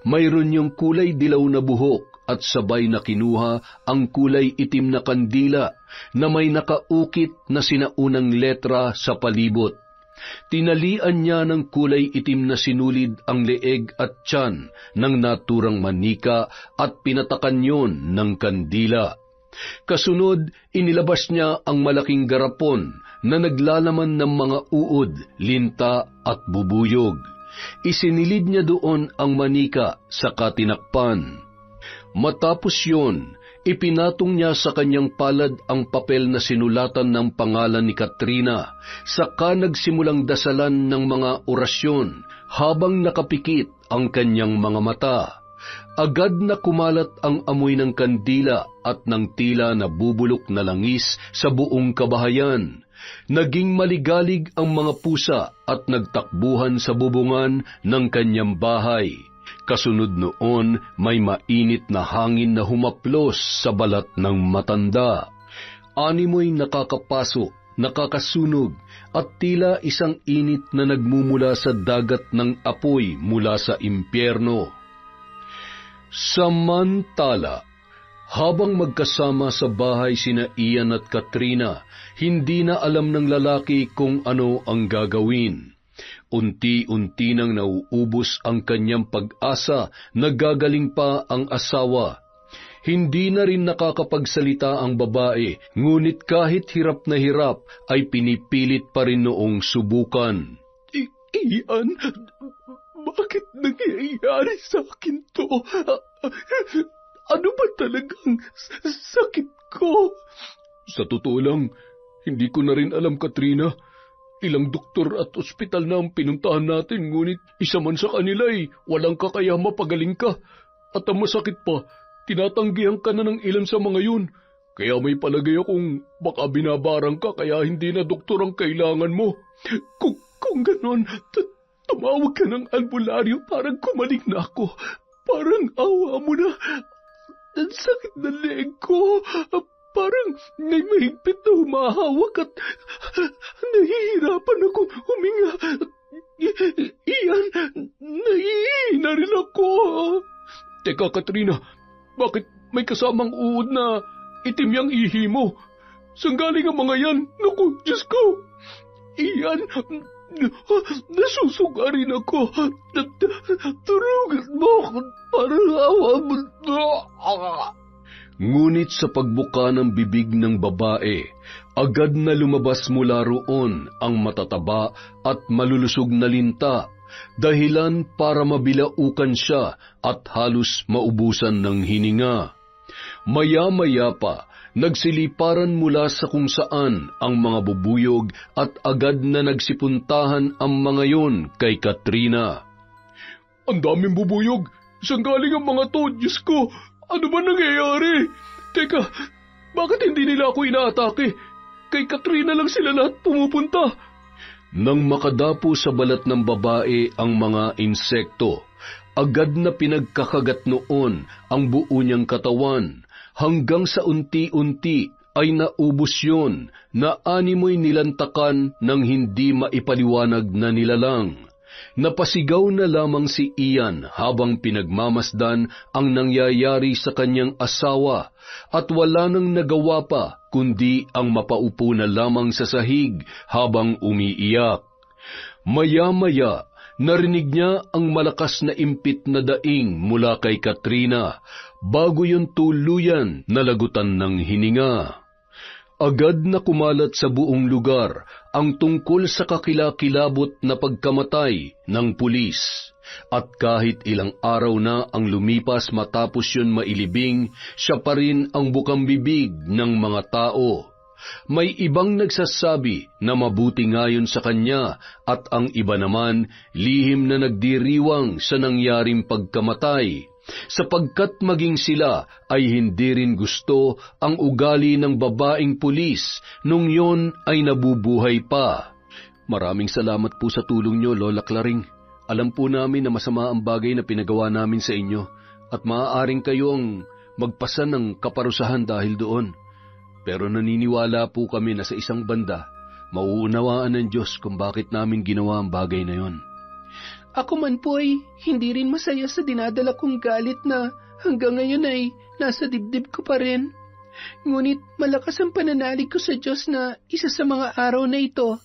Mayroon yung kulay dilaw na buhok at sabay na kinuha ang kulay itim na kandila na may nakaukit na sinaunang letra sa palibot. Tinalian niya ng kulay itim na sinulid ang leeg at tiyan ng naturang manika at pinatakan yon ng kandila. Kasunod, inilabas niya ang malaking garapon na naglalaman ng mga uod, linta at bubuyog. Isinilid niya doon ang manika sa katinakpan. Matapos yon, ipinatong niya sa kanyang palad ang papel na sinulatan ng pangalan ni Katrina, saka nagsimulang dasalan ng mga orasyon habang nakapikit ang kanyang mga mata. Agad na kumalat ang amoy ng kandila at ng tila na bubulok na langis sa buong kabahayan. Naging maligalig ang mga pusa at nagtakbuhan sa bubungan ng kanyang bahay. Kasunod noon, may mainit na hangin na humaplos sa balat ng matanda. Animoy nakakapaso, nakakasunog, at tila isang init na nagmumula sa dagat ng apoy mula sa impyerno. Samantala, habang magkasama sa bahay sina Ian at Katrina, hindi na alam ng lalaki kung ano ang gagawin. Unti-unti nang nauubos ang kanyang pag-asa na gagaling pa ang asawa. Hindi na rin nakakapagsalita ang babae, ngunit kahit hirap na hirap ay pinipilit pa rin noong subukan. Ian, bakit nangyayari sa akin to? Ano ba talagang sakit ko? Sa totoo lang, hindi ko na rin alam, Katrina. Ilang doktor at ospital na ang pinuntahan natin, ngunit isa man sa kanila ay walang kakayahang mapagaling ka. At ang masakit pa, tinatanggihan ka na ng ilan sa mga yun. Kaya may palagay akong baka binabarang ka kaya hindi na doktor ang kailangan mo. Kung ganon, tumawag ka ng albularyo para gumaling na ako. Parang awa mo na. Ang sakit na leeg ko. Parang may mahigpit na humahawak at nahihirapan akong huminga. Iyan, nahihina rin ako. Teka, Katrina, bakit may kasamang uod na itim yang ihi mo? Saan galing ang mga yan? Naku, Diyos ko! Iyan, nasusuga rin ako. Turugan mo ako para awa mo. Ngunit sa pagbuka ng bibig ng babae, agad na lumabas mula roon ang matataba at malulusog na linta, dahilan para mabilaukan siya at halos maubusan ng hininga. Maya-maya pa, nagsiliparan mula sa kung saan ang mga bubuyog at agad na nagsipuntahan ang mga yon kay Katrina. Ang daming bubuyog! Saan galing ang mga to, Diyos ko? Ano ba nangyayari? Teka, bakit hindi nila ako inaatake? Kay Katrina lang sila lahat pumupunta. Nang makadapo sa balat ng babae ang mga insekto, agad na pinagkakagat noon ang buo niyang katawan, hanggang sa unti-unti ay naubos yun na animoy nilantakan ng hindi maipaliwanag na nilalang. Napasigaw na lamang si Ian habang pinagmamasdan ang nangyayari sa kanyang asawa at wala nang nagawa pa kundi ang mapaupo na lamang sa sahig habang umiiyak. Maya-maya, narinig niya ang malakas na impit na daing mula kay Katrina bago yun tuluyan na lagutan ng hininga. Agad na kumalat sa buong lugar ang tungkol sa kakilakilabot na pagkamatay ng pulis. At kahit ilang araw na ang lumipas matapos yun mailibing, siya pa rin ang bukang bibig ng mga tao. May ibang nagsasabi na mabuti ngayon sa kanya at ang iba naman lihim na nagdiriwang sa nangyaring pagkamatay, sapagkat maging sila ay hindi rin gusto ang ugali ng babaeng pulis nung yon ay nabubuhay pa. Maraming salamat po sa tulong nyo, Lola Claring. Alam po namin na masama ang bagay na pinagawa namin sa inyo at maaaring kayo ang magpasa ng kaparusahan dahil doon. Pero naniniwala po kami na sa isang banda, mauunawaan ng Diyos kung bakit namin ginawa ang bagay na yon. Ako man po ay hindi rin masaya sa dinadala kong galit na hanggang ngayon ay nasa dibdib ko pa rin. Ngunit malakas ang pananalig ko sa Diyos na isa sa mga araw na ito,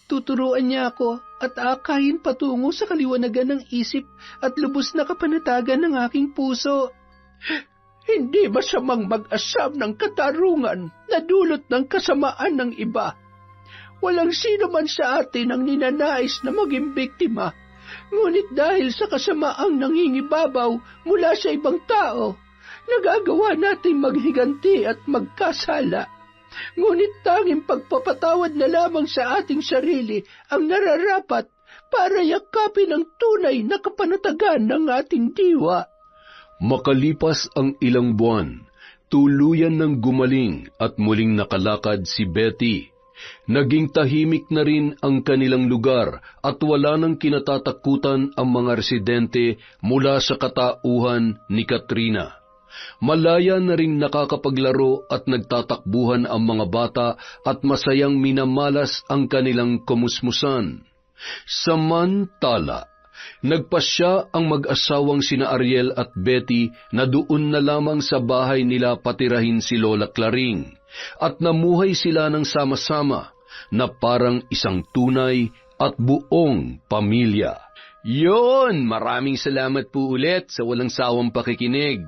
tuturuan niya ako at aakayin patungo sa kaliwanagan ng isip at lubos na kapanatagan ng aking puso. Hindi masamang mag-asam ng katarungan na dulot ng kasamaan ng iba. Walang sino man sa atin ang ninanais na maging biktima, ngunit dahil sa kasamaang nangingibabaw mula sa ibang tao, nagagawa nating maghiganti at magkasala. Ngunit tanging pagpapatawad na lamang sa ating sarili ang nararapat para yakapin ang tunay na kapanatagan ng ating diwa. Makalipas ang ilang buwan, tuluyan ng gumaling at muling nakalakad si Betty. Naging tahimik na rin ang kanilang lugar at wala nang kinatatakutan ang mga residente mula sa katauhan ni Katrina. Malaya na ring nakakapaglaro at nagtatakbuhan ang mga bata at masayang minamalas ang kanilang kumusmusan. Samantala, nagpasya ang mag-asawang sina Ariel at Betty na doon na lamang sa bahay nila patirahin si Lola Claring at namuhay sila ng sama-sama na parang isang tunay at buong pamilya. Yun! Maraming salamat po ulit sa walang sawang pakikinig.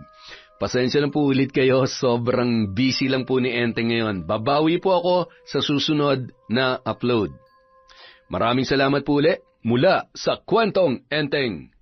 Pasensya lang po ulit kayo, sobrang busy lang po ni Enteng ngayon. Babawi po ako sa susunod na upload. Maraming salamat po ulit mula sa Kwentong Enteng.